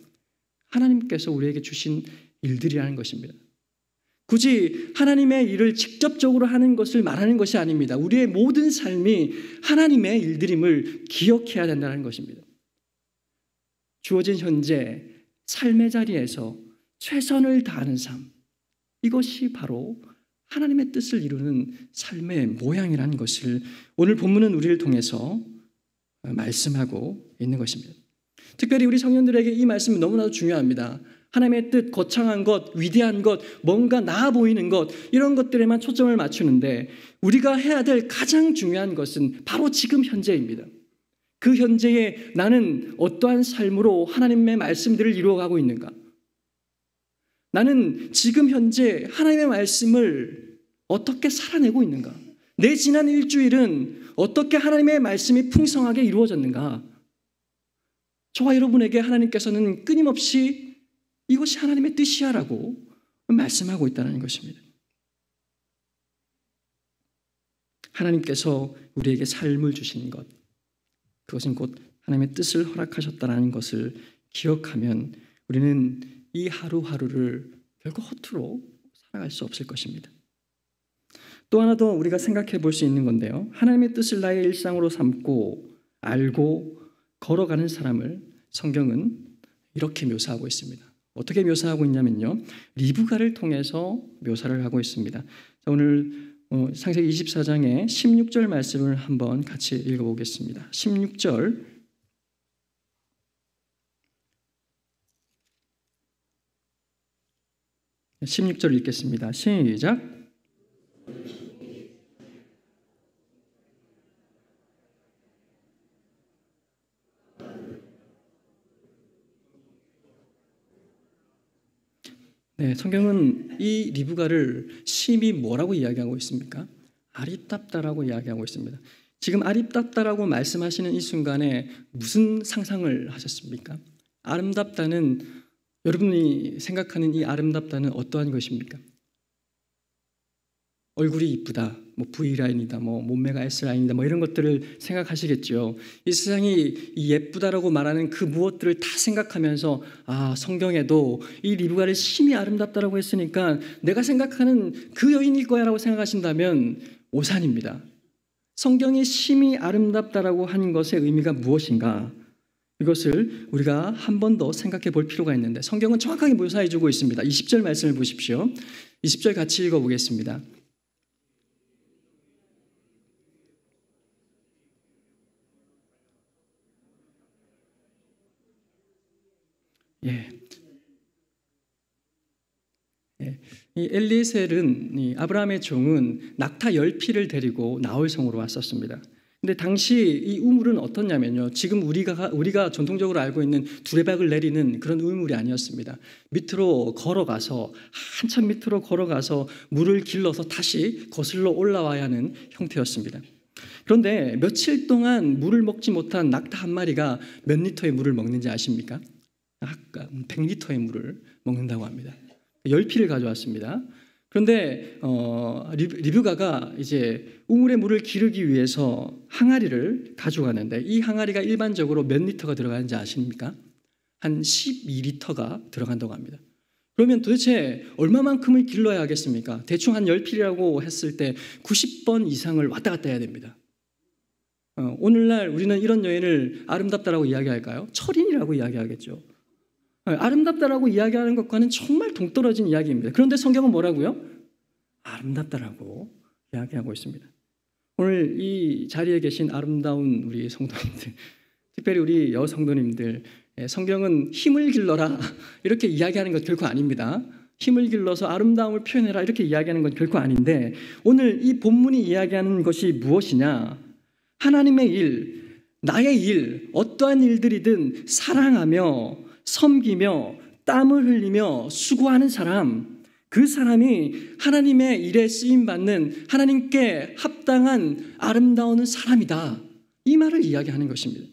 S6: 하나님께서 우리에게 주신 일들이라는 것입니다. 굳이 하나님의 일을 직접적으로 하는 것을 말하는 것이 아닙니다. 우리의 모든 삶이 하나님의 일들임을 기억해야 된다는 것입니다. 주어진 현재 삶의 자리에서 최선을 다하는 삶, 이것이 바로 하나님의 뜻을 이루는 삶의 모양이라는 것을 오늘 본문은 우리를 통해서 말씀하고 있는 것입니다. 특별히 우리 청년들에게 이 말씀은 너무나도 중요합니다. 하나님의 뜻, 거창한 것, 위대한 것, 뭔가 나아 보이는 것, 이런 것들에만 초점을 맞추는데 우리가 해야 될 가장 중요한 것은 바로 지금 현재입니다. 그 현재에 나는 어떠한 삶으로 하나님의 말씀들을 이루어가고 있는가? 나는 지금 현재 하나님의 말씀을 어떻게 살아내고 있는가? 내 지난 일주일은 어떻게 하나님의 말씀이 풍성하게 이루어졌는가? 저와 여러분에게 하나님께서는 끊임없이 이것이 하나님의 뜻이야라고 말씀하고 있다는 것입니다. 하나님께서 우리에게 삶을 주신 것, 그것은 곧 하나님의 뜻을 허락하셨다는 것을 기억하면 우리는 이 하루하루를 결코 허투루 살아갈 수 없을 것입니다. 또 하나 더 우리가 생각해 볼 수 있는 건데요. 하나님의 뜻을 나의 일상으로 삼고 알고 걸어가는 사람을 성경은 이렇게 묘사하고 있습니다. 어떻게 묘사하고 있냐면요. 리브가를 통해서 묘사를 하고 있습니다. 자, 오늘 창세기 24장의 16절 말씀을 한번 같이 읽어보겠습니다. 16절 읽겠습니다. 시작. 네, 성경은 이 리브가를 심히 뭐라고 이야기하고 있습니까? 아리답다라고 이야기하고 있습니다. 지금 아리답다라고 말씀하시는 이 순간에 무슨 상상을 하셨습니까? 아름답다는, 여러분이 생각하는 이 아름답다는 어떠한 것입니까? 얼굴이 이쁘다, 뭐 V라인이다, 뭐 몸매가 S라인이다, 뭐 이런 것들을 생각하시겠죠. 이 세상이 예쁘다라고 말하는 그 무엇들을 다 생각하면서 성경에도 이 리브가를 심히 아름답다라고 했으니까 내가 생각하는 그 여인일 거야라고 생각하신다면 오산입니다. 성경이 심히 아름답다라고 한 것의 의미가 무엇인가? 이것을 우리가 한 번 더 생각해 볼 필요가 있는데 성경은 정확하게 묘사해 주고 있습니다. 20절 말씀을 보십시오. 20절 같이 읽어보겠습니다. 이 엘리에셀은, 이 아브라함의 종은 낙타 10피를 데리고 나홀성으로 왔었습니다. 근데 당시 이 우물은 어떻냐면요, 지금 우리가 전통적으로 알고 있는 두레박을 내리는 그런 우물이 아니었습니다. 밑으로 걸어가서, 한참 밑으로 걸어가서 물을 길러서 다시 거슬러 올라와야 하는 형태였습니다. 그런데 며칠 동안 물을 먹지 못한 낙타 한 마리가 몇 리터의 물을 먹는지 아십니까? 아까 100리터의 물을 먹는다고 합니다. 10피를 가져왔습니다. 그런데 리브가가 이제 우물의 물을 기르기 위해서 항아리를 가져가는데 이 항아리가 일반적으로 몇 리터가 들어가는지 아십니까? 한 12리터가 들어간다고 합니다. 그러면 도대체 얼마만큼을 길러야 하겠습니까? 대충 한 10피라고 했을 때 90번 이상을 왔다 갔다 해야 됩니다. 오늘날 우리는 이런 여인을 아름답다라고 이야기할까요? 철인이라고 이야기하겠죠. 아름답다라고 이야기하는 것과는 정말 동떨어진 이야기입니다. 그런데 성경은 뭐라고요? 아름답다라고 이야기하고 있습니다. 오늘 이 자리에 계신 아름다운 우리 성도님들, 특별히 우리 여성도님들, 성경은 힘을 길러라 이렇게 이야기하는 것 결코 아닙니다. 힘을 길러서 아름다움을 표현해라 이렇게 이야기하는 건 결코 아닌데, 오늘 이 본문이 이야기하는 것이 무엇이냐? 하나님의 일, 나의 일, 어떠한 일들이든 사랑하며 섬기며 땀을 흘리며 수고하는 사람, 그 사람이 하나님의 일에 쓰임받는 하나님께 합당한 아름다운 사람이다, 이 말을 이야기하는 것입니다.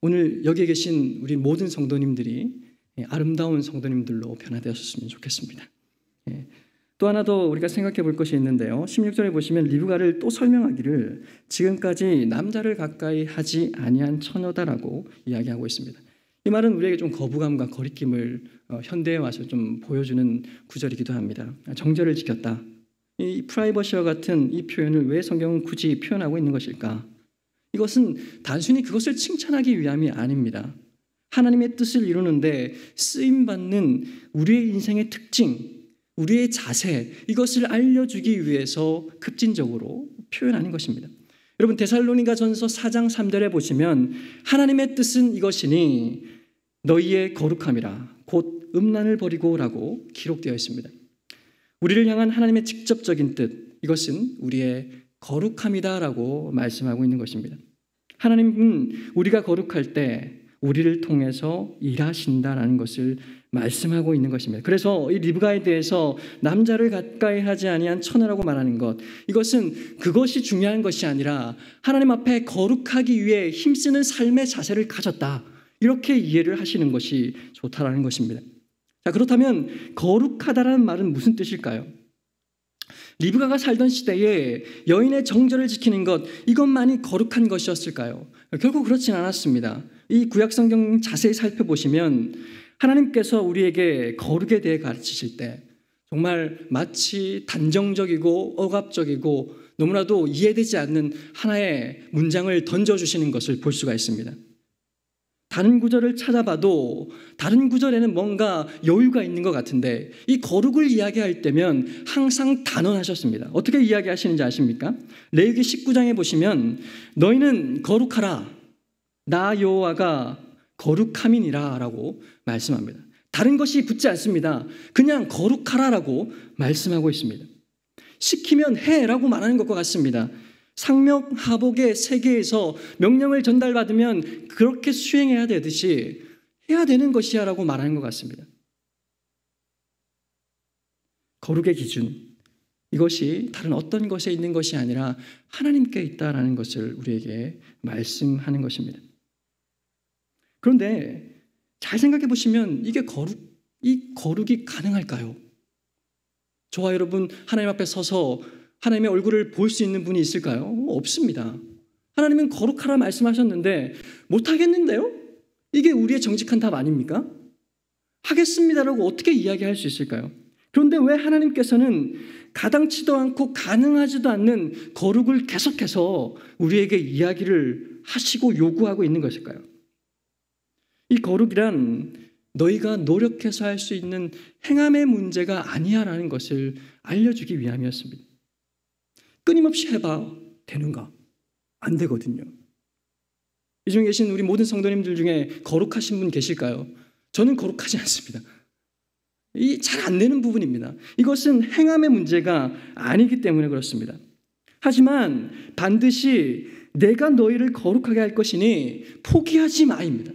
S6: 오늘 여기에 계신 우리 모든 성도님들이 아름다운 성도님들로 변화되었으면 좋겠습니다. 또 하나 더 우리가 생각해 볼 것이 있는데요. 16절에 보시면 리브가를 또 설명하기를 지금까지 남자를 가까이 하지 아니한 처녀다라고 이야기하고 있습니다. 이 말은 우리에게 좀 거부감과 거리낌을 현대에 와서 좀 보여주는 구절이기도 합니다. 정절을 지켰다. 이 프라이버시와 같은 이 표현을 왜 성경은 굳이 표현하고 있는 것일까? 이것은 단순히 그것을 칭찬하기 위함이 아닙니다. 하나님의 뜻을 이루는데 쓰임받는 우리의 인생의 특징, 우리의 자세, 이것을 알려주기 위해서 급진적으로 표현하는 것입니다. 여러분, 데살로니가전서 4장 3절에 보시면 하나님의 뜻은 이것이니 너희의 거룩함이라 곧 음란을 버리고라고 기록되어 있습니다. 우리를 향한 하나님의 직접적인 뜻, 이것은 우리의 거룩함이다라고 말씀하고 있는 것입니다. 하나님은 우리가 거룩할 때 우리를 통해서 일하신다라는 것을 말씀하고 있는 것입니다. 그래서 이 리브가에 대해서 남자를 가까이 하지 아니한 처녀라고 말하는 것, 이것은 그것이 중요한 것이 아니라 하나님 앞에 거룩하기 위해 힘쓰는 삶의 자세를 가졌다, 이렇게 이해를 하시는 것이 좋다라는 것입니다. 자, 그렇다면 거룩하다라는 말은 무슨 뜻일까요? 리브가가 살던 시대에 여인의 정절을 지키는 것, 이것만이 거룩한 것이었을까요? 결국 그렇진 않았습니다. 이 구약성경 자세히 살펴보시면 하나님께서 우리에게 거룩에 대해 가르치실 때 정말 마치 단정적이고 억압적이고 너무나도 이해되지 않는 하나의 문장을 던져주시는 것을 볼 수가 있습니다. 다른 구절을 찾아봐도 다른 구절에는 뭔가 여유가 있는 것 같은데 이 거룩을 이야기할 때면 항상 단언하셨습니다. 어떻게 이야기하시는지 아십니까? 레위기 19장에 보시면 너희는 거룩하라, 나 여호와가 거룩함이니라 라고 말씀합니다. 다른 것이 붙지 않습니다. 그냥 거룩하라라고 말씀하고 있습니다. 시키면 해라고 말하는 것과 같습니다. 상명하복의 세계에서 명령을 전달받으면 그렇게 수행해야 되듯이 해야 되는 것이야 라고 말하는 것 같습니다. 거룩의 기준, 이것이 다른 어떤 것에 있는 것이 아니라 하나님께 있다라는 것을 우리에게 말씀하는 것입니다. 그런데 잘 생각해 보시면 이게 이 거룩이 가능할까요? 저와 여러분 하나님 앞에 서서 하나님의 얼굴을 볼 수 있는 분이 있을까요? 없습니다. 하나님은 거룩하라 말씀하셨는데 못하겠는데요? 이게 우리의 정직한 답 아닙니까? 하겠습니다라고 어떻게 이야기할 수 있을까요? 그런데 왜 하나님께서는 가당치도 않고 가능하지도 않는 거룩을 계속해서 우리에게 이야기를 하시고 요구하고 있는 것일까요? 이 거룩이란 너희가 노력해서 할 수 있는 행함의 문제가 아니야라는 것을 알려주기 위함이었습니다. 끊임없이 해봐 되는가? 안 되거든요. 이 중에 계신 우리 모든 성도님들 중에 거룩하신 분 계실까요? 저는 거룩하지 않습니다. 이 잘 안 되는 부분입니다. 이것은 행함의 문제가 아니기 때문에 그렇습니다. 하지만 반드시 내가 너희를 거룩하게 할 것이니 포기하지 마입니다.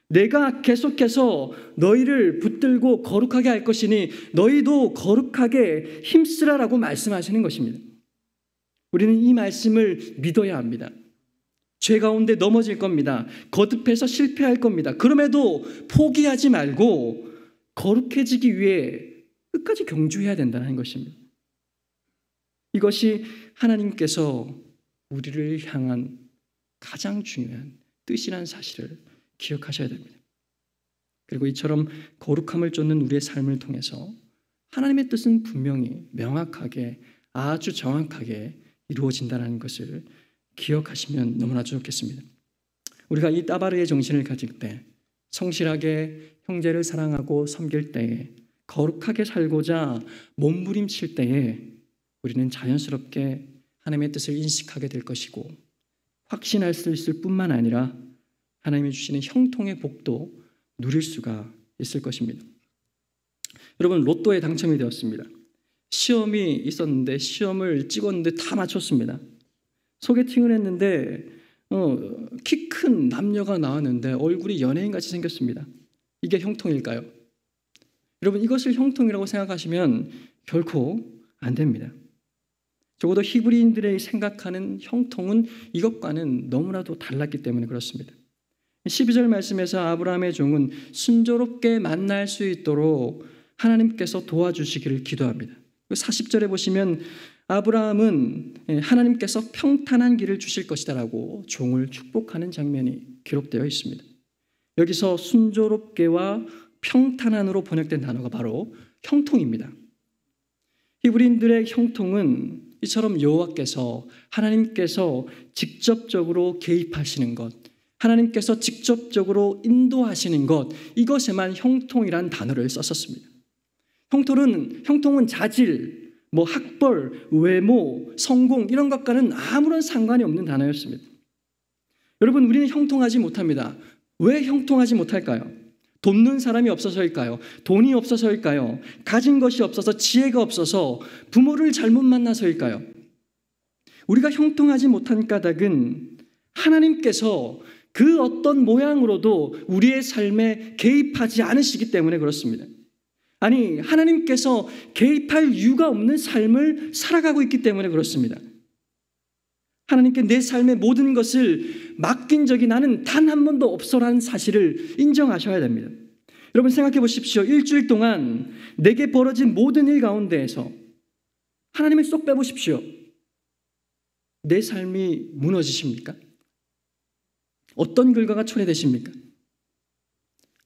S6: 내가 계속해서 너희를 붙들고 거룩하게 할 것이니 너희도 거룩하게 힘쓰라라고 말씀하시는 것입니다. 우리는 이 말씀을 믿어야 합니다. 죄 가운데 넘어질 겁니다. 거듭해서 실패할 겁니다. 그럼에도 포기하지 말고 거룩해지기 위해 끝까지 경주해야 된다는 것입니다. 이것이 하나님께서 우리를 향한 가장 중요한 뜻이라는 사실을 기억하셔야 됩니다. 그리고 이처럼 거룩함을 쫓는 우리의 삶을 통해서 하나님의 뜻은 분명히 명확하게 아주 정확하게 이루어진다는 것을 기억하시면 너무나 좋겠습니다. 우리가 이 따바르의 정신을 가질 때, 성실하게 형제를 사랑하고 섬길 때에, 거룩하게 살고자 몸부림칠 때에 우리는 자연스럽게 하나님의 뜻을 인식하게 될 것이고 확신할 수 있을 뿐만 아니라 하나님이 주시는 형통의 복도 누릴 수가 있을 것입니다. 여러분, 로또에 당첨이 되었습니다. 시험이 있었는데 시험을 찍었는데 다 맞췄습니다. 소개팅을 했는데 키 큰 남녀가 나왔는데 얼굴이 연예인같이 생겼습니다. 이게 형통일까요? 여러분, 이것을 형통이라고 생각하시면 결코 안 됩니다. 적어도 히브리인들의 생각하는 형통은 이것과는 너무나도 달랐기 때문에 그렇습니다. 12절 말씀에서 아브라함의 종은 순조롭게 만날 수 있도록 하나님께서 도와주시기를 기도합니다. 40절에 보시면 아브라함은 하나님께서 평탄한 길을 주실 것이다라고 종을 축복하는 장면이 기록되어 있습니다. 여기서 순조롭게와 평탄한으로 번역된 단어가 바로 형통입니다. 히브리인들의 형통은 이처럼 여호와께서, 하나님께서 직접적으로 개입하시는 것, 하나님께서 직접적으로 인도하시는 것, 이것에만 형통이란 단어를 썼었습니다. 형통은 자질, 학벌, 외모, 성공 이런 것과는 아무런 상관이 없는 단어였습니다. 여러분, 우리는 형통하지 못합니다. 왜 형통하지 못할까요? 돕는 사람이 없어서일까요? 돈이 없어서일까요? 가진 것이 없어서, 지혜가 없어서, 부모를 잘못 만나서일까요? 우리가 형통하지 못한 까닭은 하나님께서 그 어떤 모양으로도 우리의 삶에 개입하지 않으시기 때문에 그렇습니다. 아니, 하나님께서 개입할 이유가 없는 삶을 살아가고 있기 때문에 그렇습니다. 하나님께 내 삶의 모든 것을 맡긴 적이 나는 단 한 번도 없어라는 사실을 인정하셔야 됩니다. 여러분 생각해 보십시오. 일주일 동안 내게 벌어진 모든 일 가운데에서 하나님을 쏙 빼보십시오. 내 삶이 무너지십니까? 어떤 결과가 초래되십니까?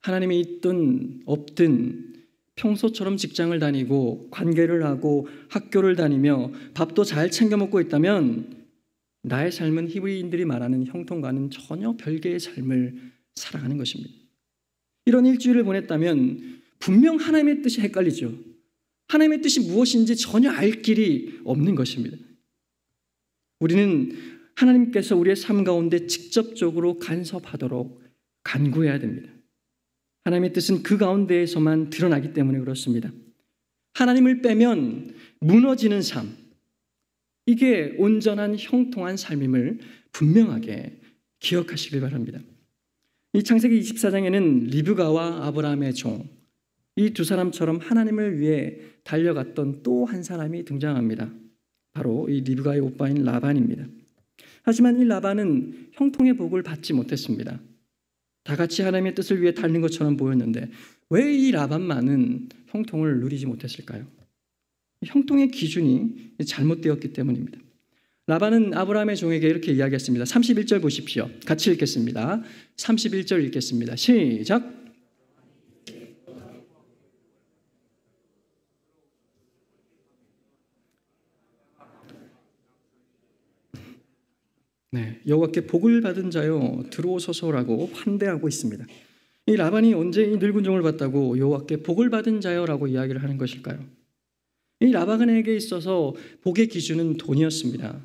S6: 하나님이 있든 없든 평소처럼 직장을 다니고 관계를 하고 학교를 다니며 밥도 잘 챙겨 먹고 있다면 나의 삶은 히브리인들이 말하는 형통과는 전혀 별개의 삶을 살아가는 것입니다. 이런 일주일을 보냈다면 분명 하나님의 뜻이 헷갈리죠. 하나님의 뜻이 무엇인지 전혀 알 길이 없는 것입니다. 우리는 하나님께서 우리의 삶 가운데 직접적으로 간섭하도록 간구해야 됩니다. 하나님의 뜻은 그 가운데에서만 드러나기 때문에 그렇습니다. 하나님을 빼면 무너지는 삶, 이게 온전한 형통한 삶임을 분명하게 기억하시길 바랍니다. 이 창세기 24장에는 리브가와 아브라함의 종, 이 두 사람처럼 하나님을 위해 달려갔던 또 한 사람이 등장합니다. 바로 이 리브가의 오빠인 라반입니다. 하지만 이 라반은 형통의 복을 받지 못했습니다. 다 같이 하나님의 뜻을 위해 달린 것처럼 보였는데 왜 이 라반만은 형통을 누리지 못했을까요? 형통의 기준이 잘못되었기 때문입니다. 라반은 아브라함의 종에게 이렇게 이야기했습니다. 31절 보십시오. 같이 읽겠습니다. 31절 읽겠습니다. 시작. 네, 여호와께 복을 받은 자여 들어오소서라고 환대하고 있습니다. 이 라반이 언제 이 늙은 종을 봤다고 여호와께 복을 받은 자여라고 이야기를 하는 것일까요? 이 라반에게 있어서 복의 기준은 돈이었습니다.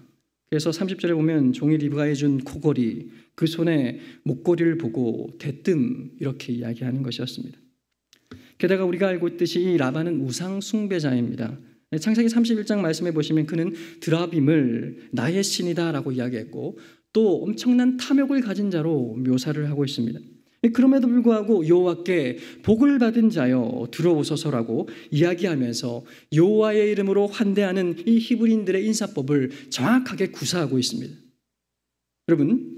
S6: 그래서 30절에 보면 종이 리브가에 준 코걸이, 그 손에 목걸이를 보고 대뜸 이렇게 이야기하는 것이었습니다. 게다가 우리가 알고 있듯이 이 라반은 우상 숭배자입니다. 창세기 31장 말씀해 보시면 그는 드라빔을 나의 신이다라고 이야기했고 또 엄청난 탐욕을 가진 자로 묘사를 하고 있습니다. 그럼에도 불구하고 여호와께 복을 받은 자여 들어오소서라고 이야기하면서 여호와의 이름으로 환대하는 이 히브리인들의 인사법을 정확하게 구사하고 있습니다. 여러분,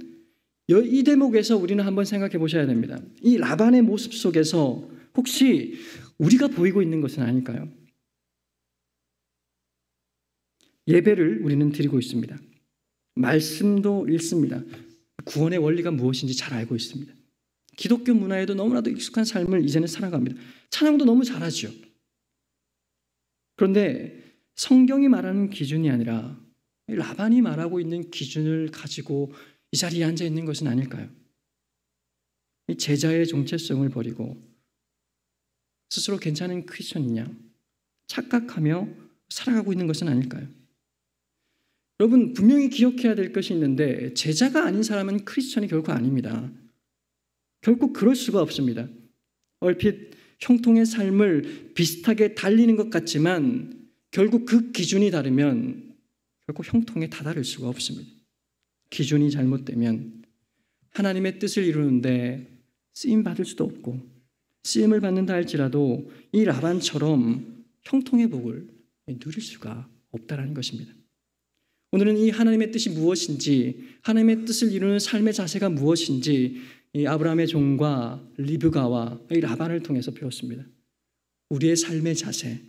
S6: 이 대목에서 우리는 한번 생각해 보셔야 됩니다. 이 라반의 모습 속에서 혹시 우리가 보이고 있는 것은 아닐까요? 예배를 우리는 드리고 있습니다. 말씀도 읽습니다. 구원의 원리가 무엇인지 잘 알고 있습니다. 기독교 문화에도 너무나도 익숙한 삶을 이제는 살아갑니다. 찬양도 너무 잘하죠. 그런데 성경이 말하는 기준이 아니라 라반이 말하고 있는 기준을 가지고 이 자리에 앉아 있는 것은 아닐까요? 이 제자의 정체성을 버리고 스스로 괜찮은 크리스천이냐 착각하며 살아가고 있는 것은 아닐까요? 여러분, 분명히 기억해야 될 것이 있는데 제자가 아닌 사람은 크리스천이 결코 아닙니다. 결국 그럴 수가 없습니다. 얼핏 형통의 삶을 비슷하게 달리는 것 같지만 결국 그 기준이 다르면 결국 형통에 다다를 수가 없습니다. 기준이 잘못되면 하나님의 뜻을 이루는데 쓰임 받을 수도 없고 쓰임을 받는다 할지라도 이 라반처럼 형통의 복을 누릴 수가 없다라는 것입니다. 오늘은 이 하나님의 뜻이 무엇인지, 하나님의 뜻을 이루는 삶의 자세가 무엇인지 이 아브라함의 종과 리브가와 이 라반을 통해서 배웠습니다. 우리의 삶의 자세,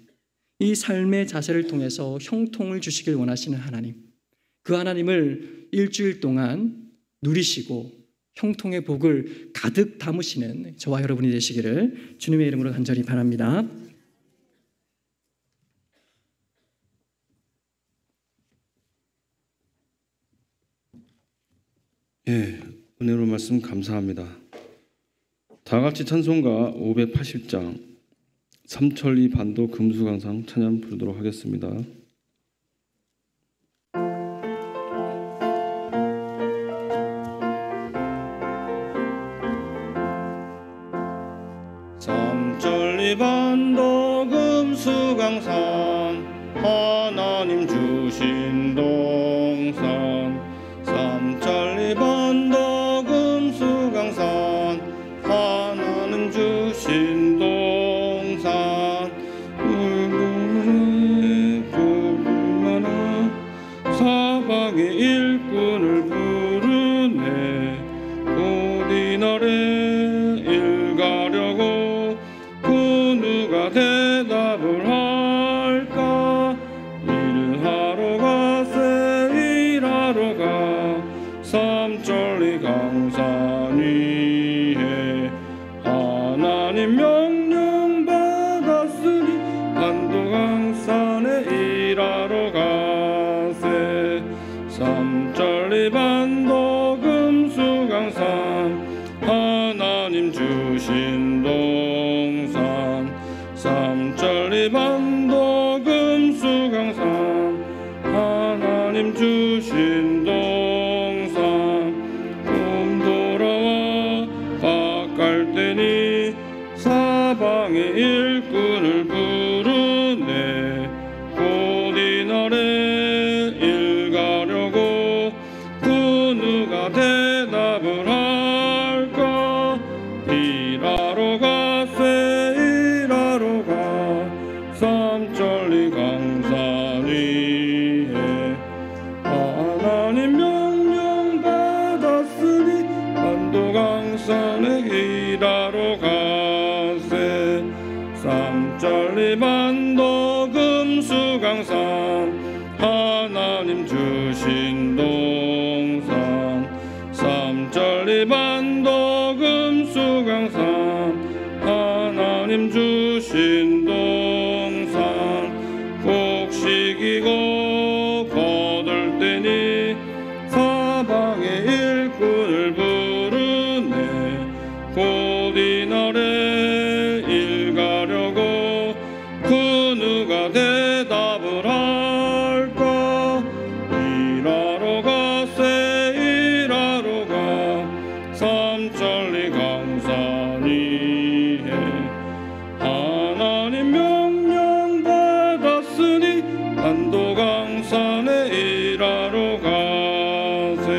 S6: 이 삶의 자세를 통해서 형통을 주시길 원하시는 하나님, 그 하나님을 일주일 동안 누리시고 형통의 복을 가득 담으시는 저와 여러분이 되시기를 주님의 이름으로 간절히 바랍니다.
S3: 예, 은혜로운 말씀 감사합니다. 다 같이 찬송가 580장 삼천리 반도 금수강상 찬양 부르도록 하겠습니다. 삼천리 반도 금수강산 하나님 주신 동산 삼천리 반도 금수강산 사방의 일꾼을 부르네. 곧 이날에 일가려고 그 누가 대답을 할까. 일하러 가세 일하러 가 삼천리 강산 위에 하나님 명령 받았으니 반도강산에 일하러 가세. 삼천리 반도 금수강산 하나님 주신 동산. 삼천리 반도 금수강산 하나님 주신 동산. 봄 돌아와 밭갈 때니 사방의 일꾼을 부르네. 곧 이날에 일가려고 그 누가 대답을 할까. 일하러 가세 일하러 가 삼천리 강산 위에 하나님 명령 받았으니 반도강산에 일하러 가세. 삼천리 반도 금수강산 하나님 주신 동산. 삼천리 반도 금수강산 하나님 주신 동산. 곡식이고 거둘 때니 사방의 일꾼을 부르네. 곧 이날에 일가려고 그 누가 대답을 할까. 일하러 가세 일하러 가 삼천리 강산 위에 하나님 명령 받았으니 반도강산에 일하러 가세.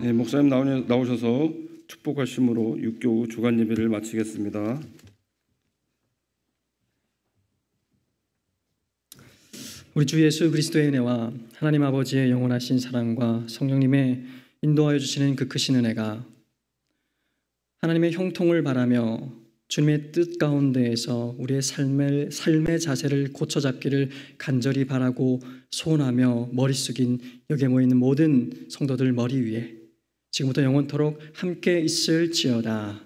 S3: 네, 목사님 나오셔서 축복하심으로 육교 주간 예배를 마치겠습니다.
S6: 우리 주 예수 그리스도의 은혜와 하나님 아버지의 영원하신 사랑과 성령님의 인도하여 주시는 그 크신 은혜가 하나님의 형통을 바라며 주님의 뜻 가운데에서 우리의 삶의 자세를 고쳐잡기를 간절히 바라고 소원하며 머리 숙인 여기에 모이는 모든 성도들 머리 위에 지금부터 영원토록 함께 있을지어다.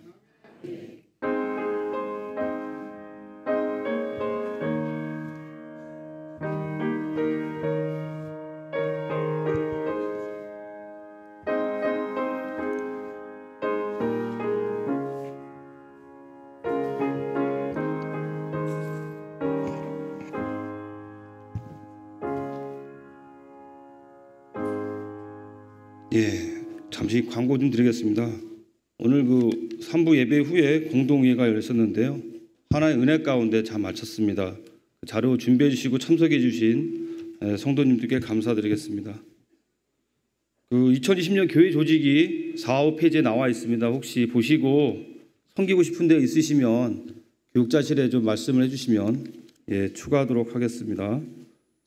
S3: 잠시 광고 좀 드리겠습니다. 오늘 그 3부 예배 후에 공동회의가 열렸었는데요. 하나의 은혜 가운데 잘 마쳤습니다. 자료 준비해 주시고 참석해 주신 성도님들께 감사드리겠습니다. 그 2020년 교회 조직이 4호 페이지에 나와 있습니다. 혹시 보시고 섬기고 싶은 데 있으시면 교육자실에 좀 말씀을 해주시면 추가하도록 하겠습니다.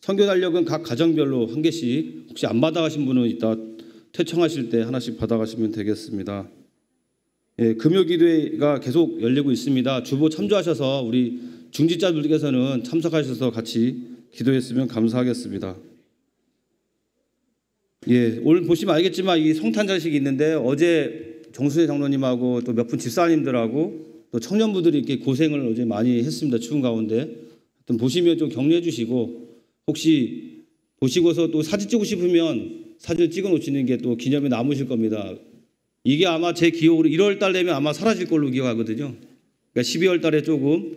S3: 선교 달력은 각 가정별로 한 개씩 혹시 안 받아가신 분은 이따 퇴청하실 때 하나씩 받아가시면 되겠습니다. 금요기도회가 계속 열리고 있습니다. 주보 참조하셔서 우리 중직자분들께서는 참석하셔서 같이 기도했으면 감사하겠습니다. 오늘 보시면 알겠지만 이 성탄절식이 있는데 어제 정순회 장로님하고 또 몇 분 집사님들하고 또 청년부들이 이렇게 고생을 어제 많이 했습니다. 추운 가운데. 보시면 좀 격려해 주시고 혹시 보시고서 또 사진 찍고 싶으면 사진을 찍어 놓으시는 게 또 기념에 남으실 겁니다. 이게 아마 제 기억으로 1월 달 되면 아마 사라질 걸로 기억하거든요. 그러니까 12월 달에 조금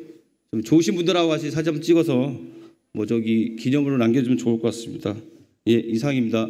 S3: 좀 좋으신 분들하고 같이 사진 한번 찍어서 기념으로 남겨주면 좋을 것 같습니다. 이상입니다.